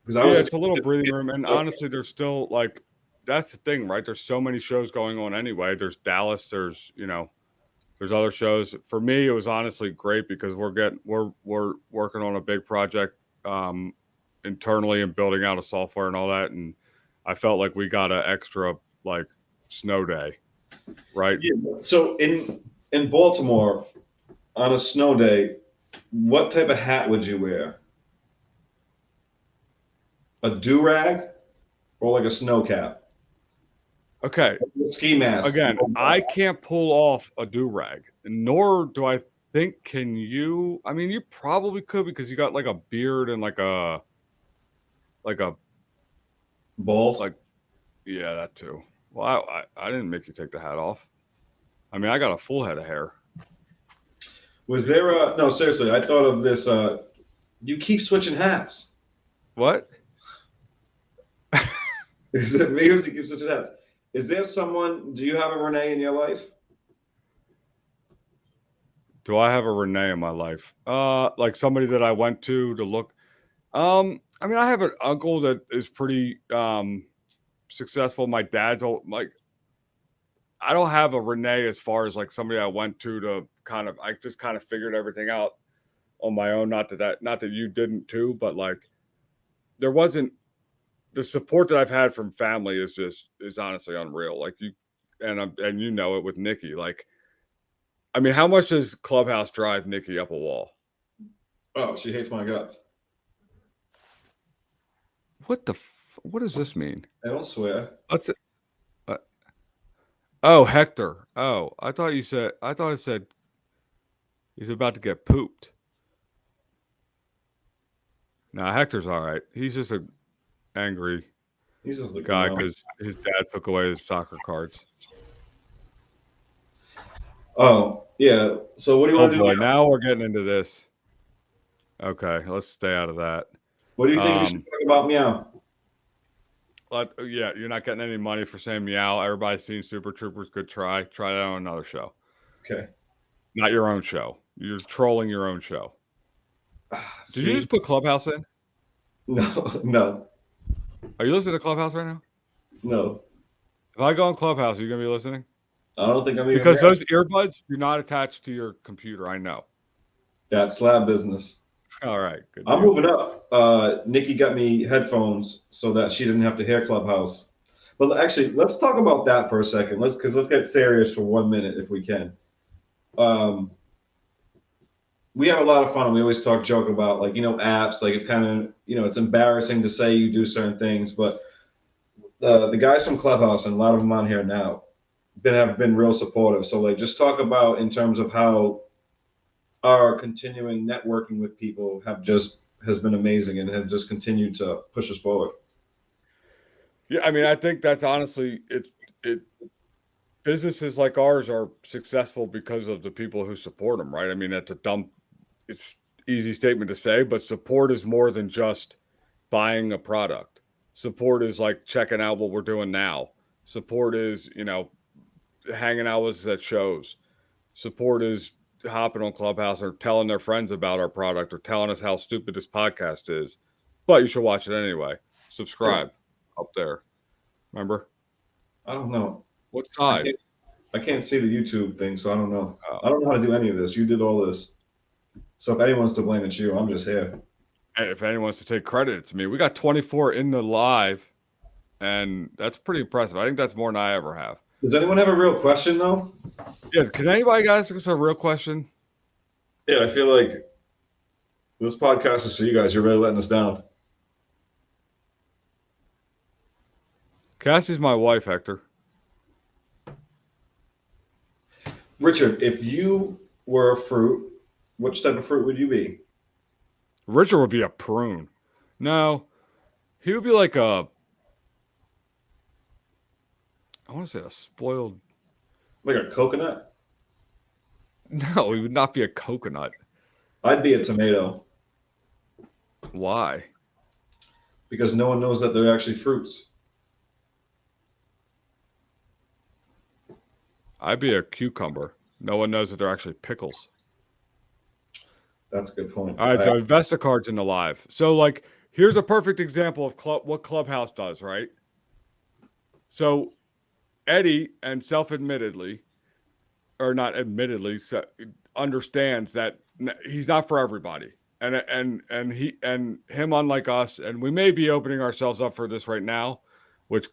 [SPEAKER 2] Because it's a little breathing room, and honestly, there's still like that's the thing, right? There's so many shows going on anyway. There's Dallas. There's there's other shows. For me, it was honestly great because we're working on a big project internally and building out a software and all that, and I felt like we got an extra like snow day, right?
[SPEAKER 1] Yeah. So in Baltimore on a snow day, what type of hat would you wear? A do-rag or like a snow cap?
[SPEAKER 2] Okay.
[SPEAKER 1] Ski mask.
[SPEAKER 2] Again, I can't pull off a do-rag, nor do I think can you. I mean, you probably could because you got like a beard and like a
[SPEAKER 1] bald.
[SPEAKER 2] Like, yeah, that too. Well, I didn't make you take the hat off. I mean, I got a full head of hair.
[SPEAKER 1] Was there a no? Seriously, I thought of this. You keep switching hats.
[SPEAKER 2] What?
[SPEAKER 1] Is it me or you keep switching hats? Is there someone? Do you have a Renee in your life?
[SPEAKER 2] Do I have a Renee in my life? Like somebody that I went to look. I mean, I have an uncle that is pretty successful. My dad's old, like. I don't have a Renee as far as like somebody I went to kind of. I just kind of figured everything out on my own. Not that you didn't too, but like there wasn't. The support that I've had from family is honestly unreal. Like you, and you know it with Nikki. Like, I mean, how much does Clubhouse drive Nikki up a wall?
[SPEAKER 1] Oh, she hates my guts.
[SPEAKER 2] What does this mean?
[SPEAKER 1] I don't swear.
[SPEAKER 2] What's it? Oh, Hector. Oh, I thought it said he's about to get pooped. Nah, Hector's all right. He's just a angry guy because his dad took away his soccer cards.
[SPEAKER 1] Oh, yeah. So what do you want to do?
[SPEAKER 2] Now we're getting into this. Okay, let's stay out of that.
[SPEAKER 1] What do you think we should talk about Meow?
[SPEAKER 2] Yeah, you're not getting any money for saying Meow. Everybody's seen Super Troopers. Good try. Try that on another show.
[SPEAKER 1] Okay.
[SPEAKER 2] Not your own show. You're trolling your own show. Did you just put Clubhouse in?
[SPEAKER 1] No.
[SPEAKER 2] Are you listening to Clubhouse right now?
[SPEAKER 1] No.
[SPEAKER 2] If I go on Clubhouse, are you going to be listening?
[SPEAKER 1] I don't think I'm even
[SPEAKER 2] because those earbuds do not attach to your computer. I know.
[SPEAKER 1] That Slab business.
[SPEAKER 2] All right. Good
[SPEAKER 1] I'm moving up. Nikki got me headphones so that she didn't have to hear Clubhouse. But actually, let's talk about that for a second. Let's get serious for 1 minute if we can. We have a lot of fun. We always joke about apps. Like it's kind of it's embarrassing to say you do certain things, but the guys from Clubhouse and a lot of them on here now have been real supportive. So just talk about in terms of how our continuing networking with people has been amazing and have just continued to push us forward.
[SPEAKER 2] Yeah, I mean, I think that's honestly it. Businesses like ours are successful because of the people who support them, right? I mean, it's easy statement to say, but support is more than just buying a product. Support is like checking out what we're doing now. Support is, hanging out with us at shows. Support is hopping on Clubhouse or telling their friends about our product or telling us how stupid this podcast is. But you should watch it anyway. Subscribe up there. Remember?
[SPEAKER 1] I don't know.
[SPEAKER 2] What side?
[SPEAKER 1] I can't see the YouTube thing, so I don't know. I don't know how to do any of this. You did all this. So if anyone's to blame, it's you. I'm just here.
[SPEAKER 2] Hey, if anyone wants to take credit, it's me. We got 24 in the live, and that's pretty impressive. I think that's more than I ever have.
[SPEAKER 1] Does anyone have a real question, though?
[SPEAKER 2] Yeah, can anybody ask us a real question?
[SPEAKER 1] Yeah, I feel like this podcast is for you guys. You're really letting us down.
[SPEAKER 2] Cassie's my wife, Hector.
[SPEAKER 1] Richard, if you were a fruit, which type of fruit would you be?
[SPEAKER 2] Richard would be a prune. No, he would be like I want to say a spoiled.
[SPEAKER 1] Like a coconut?
[SPEAKER 2] No, he would not be a coconut.
[SPEAKER 1] I'd be a tomato.
[SPEAKER 2] Why?
[SPEAKER 1] Because no one knows that they're actually fruits.
[SPEAKER 2] I'd be a cucumber. No one knows that they're actually pickles.
[SPEAKER 1] That's a good point.
[SPEAKER 2] All right, so InvestaCard's in the live. So, like, here's a perfect example of what Clubhouse does, right? So, Eddie, and self-admittedly, or not admittedly, understands that he's not for everybody, and him, unlike us, and we may be opening ourselves up for this right now, which,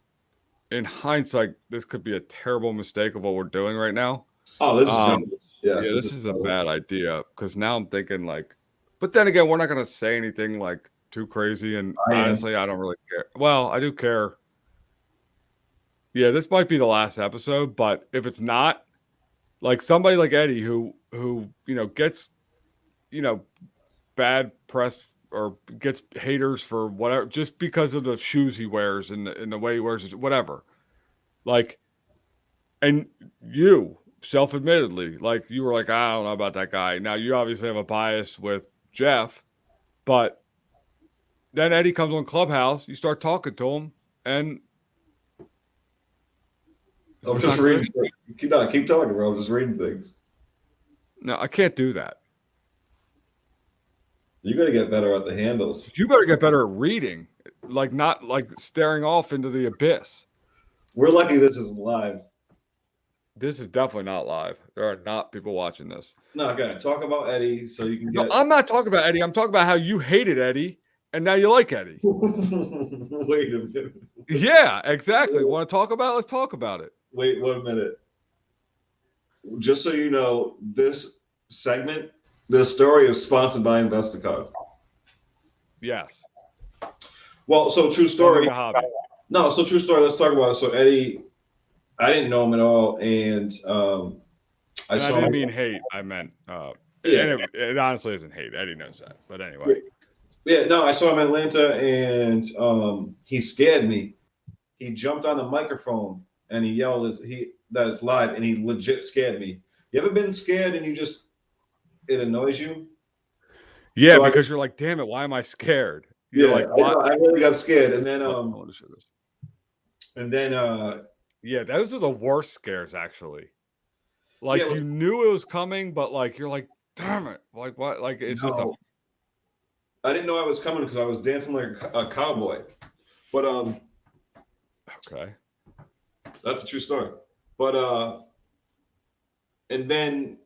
[SPEAKER 2] in hindsight, this could be a terrible mistake of what we're doing right now.
[SPEAKER 1] Oh, this is
[SPEAKER 2] this is a bad idea, because now I'm thinking like, but then again, we're not going to say anything like too crazy, and honestly, I don't really care. Well, I do care. Yeah, this might be the last episode, but if it's not, like somebody like Eddie who gets bad press or gets haters for whatever just because of the shoes he wears and the way he wears it, whatever. Like, and you self-admittedly, like you were like, I don't know about that guy. Now you obviously have a bias with Jeff, but then Eddie comes on Clubhouse, you start talking to him, and
[SPEAKER 1] I'm just reading. Keep talking, bro. I'm just reading things.
[SPEAKER 2] No, I can't do that.
[SPEAKER 1] You got to get better at the handles.
[SPEAKER 2] You better get better at reading, like not like staring off into the abyss.
[SPEAKER 1] We're lucky this isn't live.
[SPEAKER 2] This is definitely not live. There are not people watching this.
[SPEAKER 1] No, okay. Talk about Eddie so you can get.
[SPEAKER 2] No, I'm not talking about Eddie. I'm talking about how you hated Eddie and now you like Eddie.
[SPEAKER 1] Wait a minute.
[SPEAKER 2] Yeah, exactly. Want to talk about it? Let's talk about it.
[SPEAKER 1] Wait 1 minute. Just so you know, this segment, this story is sponsored by InvestaCard.
[SPEAKER 2] Yes.
[SPEAKER 1] Well, so true story. No, so true story. Let's talk about it. So Eddie, I didn't know him at all, and
[SPEAKER 2] I didn't mean hate. I meant, and it honestly isn't hate. Eddie knows that. But anyway.
[SPEAKER 1] Yeah, no, I saw him in Atlanta, and he scared me. He jumped on the microphone and he yelled that it's live, and he legit scared me. You ever been scared and it annoys you?
[SPEAKER 2] Yeah, so because you're like, damn it, why am I scared? You're like,
[SPEAKER 1] I really got scared, and then
[SPEAKER 2] I want to show this.
[SPEAKER 1] And then
[SPEAKER 2] yeah, those are the worst scares actually. Like you knew it was coming, but like you're like, damn it, like what? Like it's just
[SPEAKER 1] I didn't know I was coming because I was dancing like a cowboy, but
[SPEAKER 2] okay,
[SPEAKER 1] that's a true story. But and then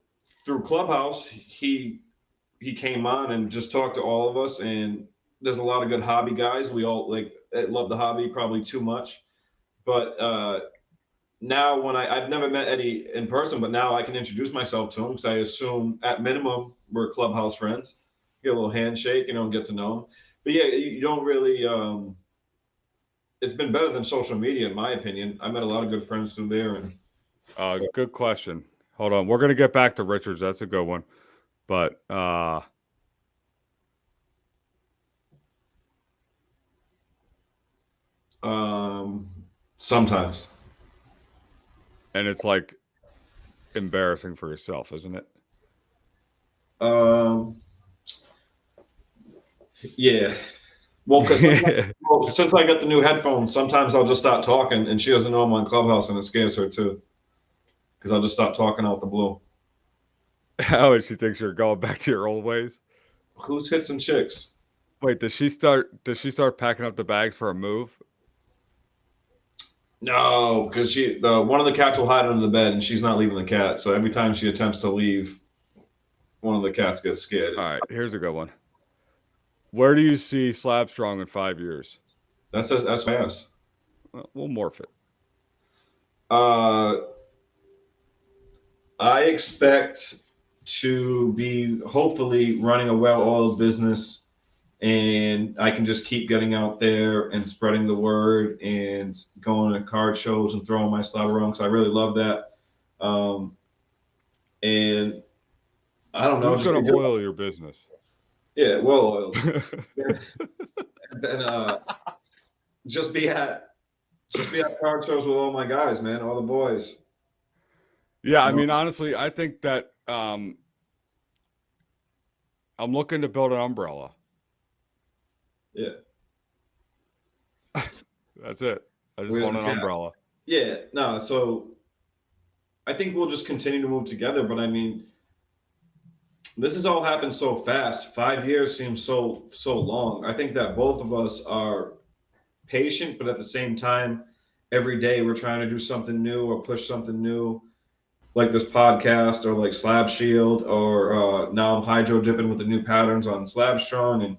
[SPEAKER 1] through Clubhouse, he came on and just talked to all of us, and there's a lot of good hobby guys. We all love the hobby, probably too much. But now when I've never met Eddie in person, but now I can introduce myself to him because I assume at minimum we're Clubhouse friends. Get a little handshake, and get to know him. But yeah, you don't really. It's been better than social media, in my opinion. I met a lot of good friends through there. And
[SPEAKER 2] good question. Hold on, we're gonna get back to Richards. That's a good one. But
[SPEAKER 1] Sometimes.
[SPEAKER 2] and it's like embarrassing for yourself, isn't it?
[SPEAKER 1] Um, yeah. Well, because since I got the new headphones, sometimes I'll just start talking, and she doesn't know I'm on Clubhouse, and it scares her too. Because I'll just start talking out the blue.
[SPEAKER 2] How she thinks you're going back to your old ways.
[SPEAKER 1] Who's hits and chicks?
[SPEAKER 2] Wait, does she start packing up the bags for a move?
[SPEAKER 1] No, because one of the cats will hide under the bed, and she's not leaving the cat. So every time she attempts to leave, one of the cats gets scared.
[SPEAKER 2] All right, here's a good one. Where do you see Slab Strong in 5 years?
[SPEAKER 1] That's SYS.
[SPEAKER 2] We'll morph it.
[SPEAKER 1] I expect to be hopefully running a well-oiled business, and I can just keep getting out there and spreading the word and going to card shows and throwing my slab around because I really love that. And I don't know.
[SPEAKER 2] Who's going to oil your business?
[SPEAKER 1] Yeah, well-oiled. Then just be at card shows with all my guys, man, all the boys.
[SPEAKER 2] Yeah, I mean, honestly, I think that I'm looking to build an umbrella.
[SPEAKER 1] Yeah.
[SPEAKER 2] That's it. I just want an umbrella.
[SPEAKER 1] Yeah, no, so I think we'll just continue to move together, but I mean, this has all happened so fast. 5 years seems so long. I think that both of us are patient, but at the same time, every day we're trying to do something new or push something new, like this podcast or like Slab Shield, or now I'm hydro dipping with the new patterns on Slab Strong. And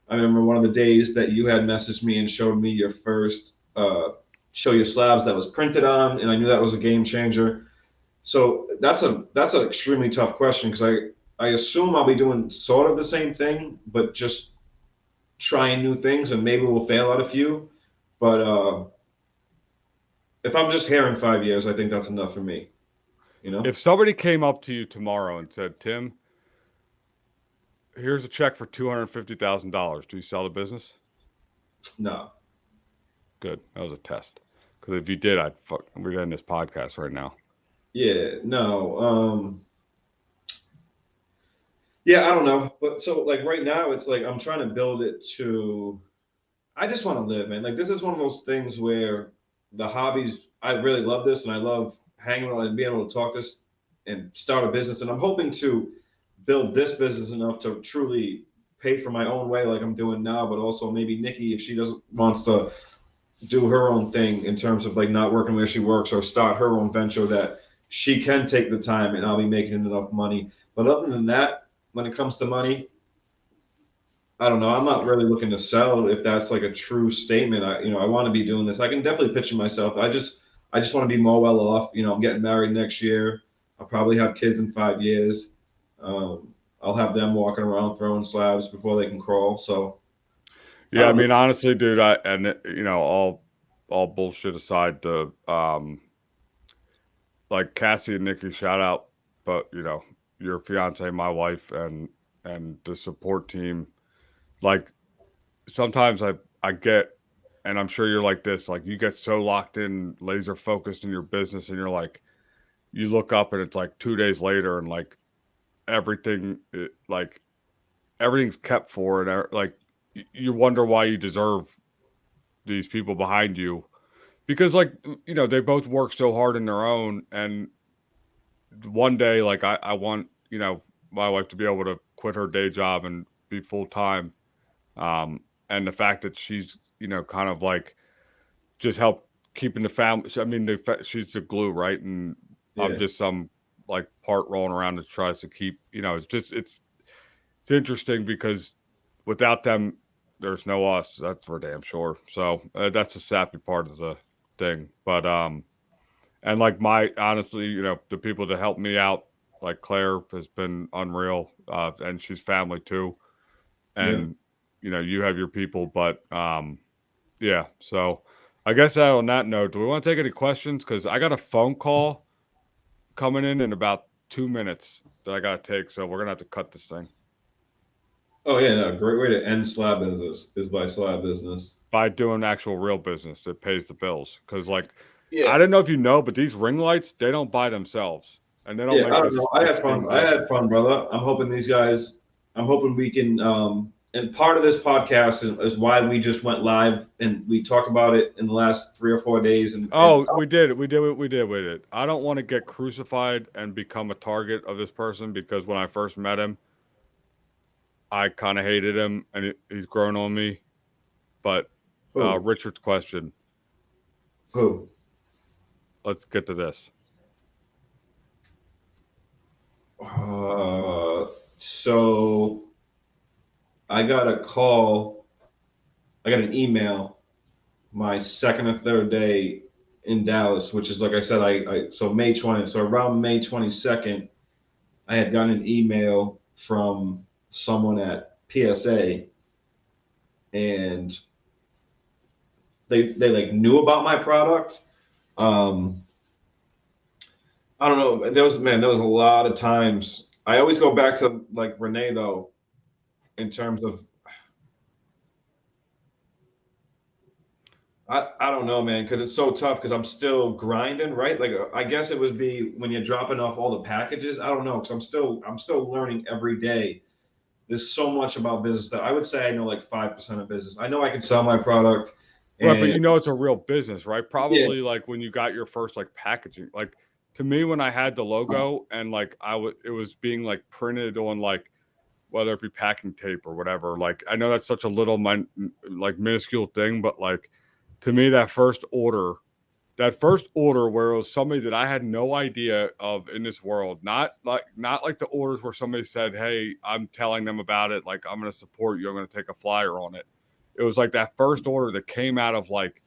[SPEAKER 1] I remember one of the days that you had messaged me and showed me your first show your slabs that was printed on, and I knew that was a game changer. So that's an extremely tough question because I assume I'll be doing sort of the same thing, but just trying new things, and maybe we'll fail at a few. But if I'm just here in 5 years, I think that's enough for me. You know,
[SPEAKER 2] if somebody came up to you tomorrow and said, "Tim, here's a check for $250,000. Do you sell the business?"
[SPEAKER 1] no.
[SPEAKER 2] Good. That was a test. Because if you did, we'd end this podcast right now.
[SPEAKER 1] Yeah, no. Yeah, I don't know. But so like right now, it's like I'm trying to build it to. I just want to live, man. Like this is one of those things where the hobbies. I really love this, and I love hanging out and being able to talk this and start a business. And I'm hoping to build this business enough to truly pay for my own way, like I'm doing now. But also maybe Nikki, if she doesn't wants to do her own thing in terms of like not working where she works or start her own venture, that she can take the time and I'll be making enough money. But other than that, when it comes to money, I don't know. I'm not really looking to sell if that's like a true statement. I want to be doing this. I can definitely picture myself. I just want to be more well off. I'm getting married next year. I'll probably have kids in 5 years. I'll have them walking around throwing slabs before they can crawl. So
[SPEAKER 2] yeah, I mean, honestly, dude, all bullshit aside, like Cassie and Nikki, shout out, but your fiance, my wife, and the support team. Like sometimes I get, and I'm sure you're like this, like you get so locked in, laser focused in your business, and you're like, you look up and it's like 2 days later, and like everything, like everything's kept for it. Like you wonder why you deserve these people behind you, because like they both work so hard in their own, and one day like I want my wife to be able to quit her day job and be full time, and the fact that she's kind of like just help keeping the family. I mean, she's the glue, right? And
[SPEAKER 1] yeah.
[SPEAKER 2] I'm just some like part rolling around that tries to keep. It's interesting because without them, there's no us. That's for damn sure. So that's a sappy part of the thing. But and like honestly, the people that help me out, like Claire has been unreal, and she's family too. And you have your people, but yeah. So I guess on that note, do we want to take any questions? Because I got a phone call coming in about 2 minutes that I got to take. So we're going to have to cut this thing.
[SPEAKER 1] Oh yeah, no, great way to end Slab business is by Slab business.
[SPEAKER 2] By doing actual real business that pays the bills. Because, like,
[SPEAKER 1] Yeah,
[SPEAKER 2] I don't know if you know, but these ring lights, they don't buy themselves. And they don't
[SPEAKER 1] yeah.
[SPEAKER 2] make
[SPEAKER 1] I don't know.
[SPEAKER 2] this same
[SPEAKER 1] I
[SPEAKER 2] pressure.
[SPEAKER 1] had fun, brother. I'm hoping these guys. I'm hoping we can. And part of this podcast is why we just went live and we talked about it in the last 3 or 4 days. And
[SPEAKER 2] Oh, we did it. We did it. We did. We did. I don't want to get crucified and become a target of this person because when I first met him, I kind of hated him and he's grown on me. But
[SPEAKER 1] who?
[SPEAKER 2] Richard's question,
[SPEAKER 1] Who?
[SPEAKER 2] let's get to this.
[SPEAKER 1] So I got a call. I got an email my second or third day in Dallas, which is like I said, so May 20th. So around May 22nd, I had gotten an email from someone at PSA, and they like knew about my product. Um, I don't know. There was a lot of times. I always go back to like Renee though, in terms of I don't know, man, because it's so tough because I'm still grinding, right? Like I guess it would be when you're dropping off all the packages. I don't know because I'm still learning every day. There's so much about business that I would say I know like 5% of business. I know I can sell my product,
[SPEAKER 2] Right, but
[SPEAKER 1] and
[SPEAKER 2] you know it's a real business, right?
[SPEAKER 1] yeah,
[SPEAKER 2] Probably like when you got your first like packaging. Like to me, when I had the logo and like it was being like printed on like whether it be packing tape or whatever. Like I know that's such a little like minuscule thing, but like to me that first order where it was somebody that I had no idea of in this world, not like the orders where somebody said, "Hey, I'm telling them about it, like I'm going to support you, I'm going to take a flyer on it." It was like that first order that came out of like,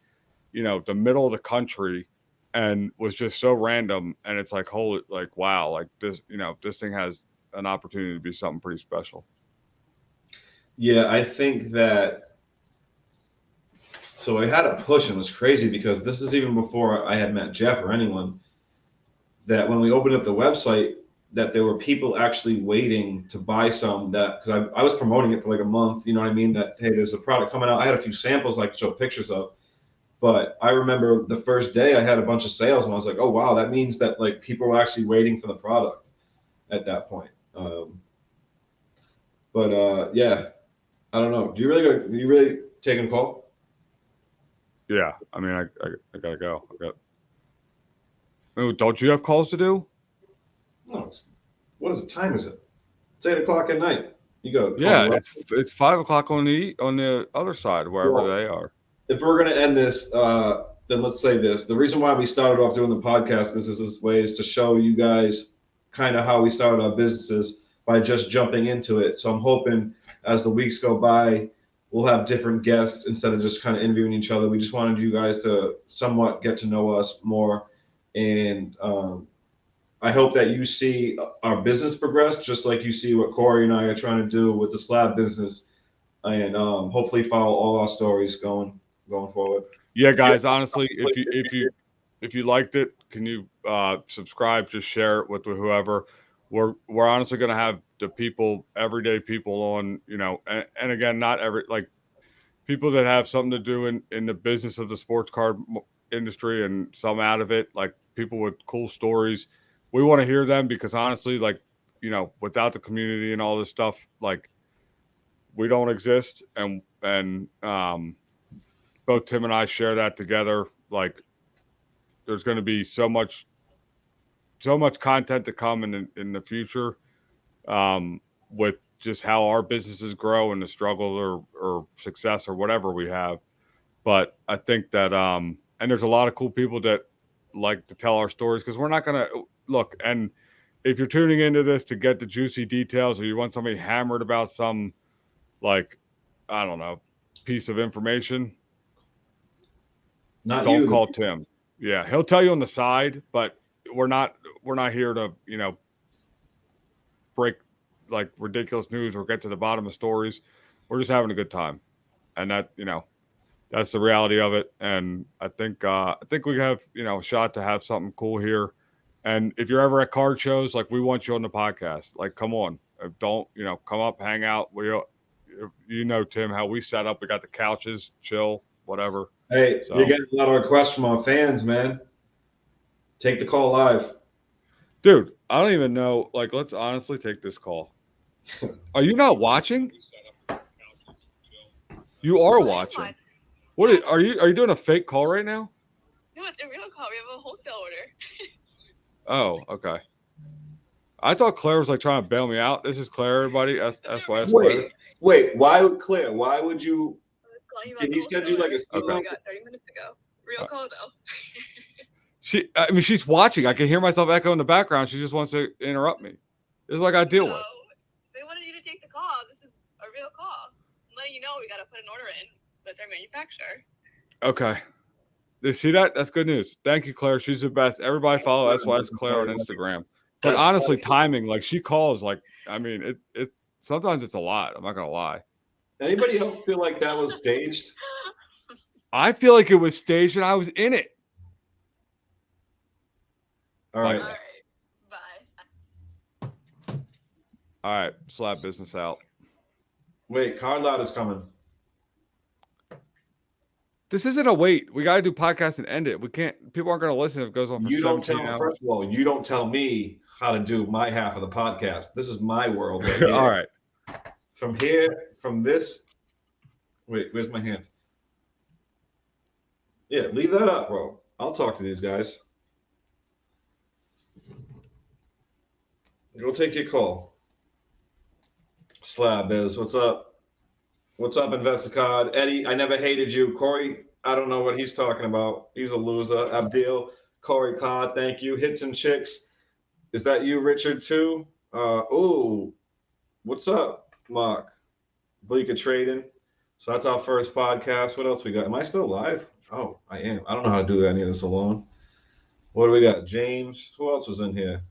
[SPEAKER 2] the middle of the country and was just so random and it's like holy like wow, like this thing has an opportunity to be something pretty special.
[SPEAKER 1] yeah, I think that. So I had a push, and it was crazy because this is even before I had met Jeff or anyone. That when we opened up the website, that there were people actually waiting to buy some that because I was promoting it for like a month. You know what I mean? That hey, there's a product coming out. I had a few samples I could show pictures of. But I remember the first day I had a bunch of sales, and I was like, oh wow, that means that like people were actually waiting for the product at that point. But yeah, I don't know. Do you really taking a call?
[SPEAKER 2] Yeah, I mean, I gotta go. Don't you have calls to do?
[SPEAKER 1] No, what is it? Time is it? It's 8 o'clock at night. You go call me
[SPEAKER 2] Yeah,
[SPEAKER 1] right.
[SPEAKER 2] it's 5 o'clock on the other side, wherever
[SPEAKER 1] Well,
[SPEAKER 2] they are.
[SPEAKER 1] if we're gonna end this, then let's say this. The reason why we started off doing the podcast this way is to show you guys kind of how we started our businesses by just jumping into it. So I'm hoping as the weeks go by, we'll have different guests instead of just kind of interviewing each other. We just wanted you guys to somewhat get to know us more, and I hope that you see our business progress, just like you see what Corey and I are trying to do with the slab business, and hopefully follow all our stories going forward.
[SPEAKER 2] Yeah,
[SPEAKER 1] If you
[SPEAKER 2] guys, honestly, if you liked it, can you subscribe, just share it with whoever. We're honestly going to have the people, everyday people on, and again, not every like people that have something to do in the business of the sports card industry and some out of it, like people with cool stories. We want to hear them because honestly, like, without the community and all this stuff, like we don't exist. And both Tim and I share that together. Like there's going to be so much content to come in the future, with just how our businesses grow and the struggle or success or whatever we have. But I think that and there's a lot of cool people that like to tell our stories because we're not gonna look. And if you're tuning into this to get the juicy details or you want somebody hammered about some like I don't know piece of information,
[SPEAKER 1] not
[SPEAKER 2] don't
[SPEAKER 1] you,
[SPEAKER 2] call Tim. Yeah, he'll tell you on the side, but we're not here to break like ridiculous news or get to the bottom of stories. We're just having a good time, and that's the reality of it. And I think we have a shot to have something cool here And if you're ever at card shows, like, we want you on the podcast. Like, come on, don't come up, hang out. Tim, how we set up. We got the couches, chill, whatever.
[SPEAKER 1] Hey,
[SPEAKER 2] So,
[SPEAKER 1] you're getting a lot of requests from our fans, man. Take the call live.
[SPEAKER 2] dude, I don't even know. Like, let's honestly take this call. Are you not watching? You are watching. What are you doing a fake call right now?
[SPEAKER 3] No, it's a real call. We have a wholesale order.
[SPEAKER 2] Oh, okay. I thought Claire was like trying to bail me out. This is Claire, everybody. SYS Claire.
[SPEAKER 1] Wait, why would Claire? Why would you?
[SPEAKER 3] Did
[SPEAKER 1] he send you like a
[SPEAKER 3] Oh my God, 30 minutes ago. Real call though.
[SPEAKER 2] She's watching. I can hear myself echo in the background. She just wants to interrupt me. This is what I got to deal with.
[SPEAKER 3] They wanted you to take the call. This is a real call. I'm letting you know we got to put an order in with our manufacturer.
[SPEAKER 2] Okay. You see that? That's good news. Thank you, Claire. She's the best. Everybody follow SYS Claire on Instagram. But honestly, timing, like, she calls, like, I mean, it sometimes it's a lot. I'm not gonna lie.
[SPEAKER 1] Anybody else feel like that was staged?
[SPEAKER 2] I feel like it was staged and I was in it.
[SPEAKER 1] All right.
[SPEAKER 3] Bye.
[SPEAKER 2] All right. Slab business out.
[SPEAKER 1] Wait, card loud is coming.
[SPEAKER 2] This isn't a wait. We got to do podcast and end it. We can't. People aren't going to listen if it goes on for 17 hours.
[SPEAKER 1] First of all, you don't tell me how to do my half of the podcast. This is my world. Right here.
[SPEAKER 2] All right.
[SPEAKER 1] From this. Wait, where's my hand? Yeah, leave that up, bro. I'll talk to these guys. Go take your call. Slab is, what's up? What's up, Investicard? Eddie, I never hated you. Corey, I don't know what he's talking about. He's a loser. Abdil, Corey Cod, thank you. Hits and Chicks. Is that you, Richard, too? What's up, Mark? Bleaker Trading. So that's our first podcast. What else we got? Am I still live? Oh, I am. I don't know how to do any of this alone. What do we got? James. Who else was in here?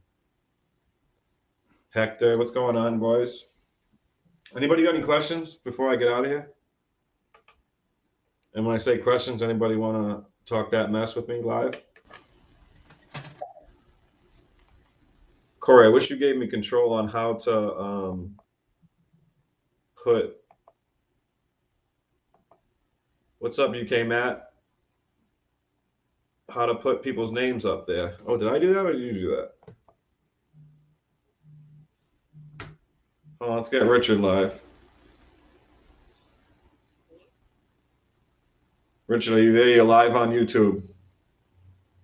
[SPEAKER 1] Hector. What's going on, boys? Anybody got any questions before I get out of here? And when I say questions, anybody want to talk that mess with me live? Corey, I wish you gave me control on how to put. What's up, UK Matt? How to put people's names up there. Oh, did I do that or did you do that? Oh, let's get Richard live. Richard, are you there? You're live on YouTube.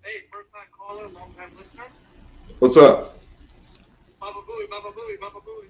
[SPEAKER 4] Hey, first time caller, long time listener.
[SPEAKER 1] What's up?
[SPEAKER 4] Baba Booey, Baba Booey, Baba Booey.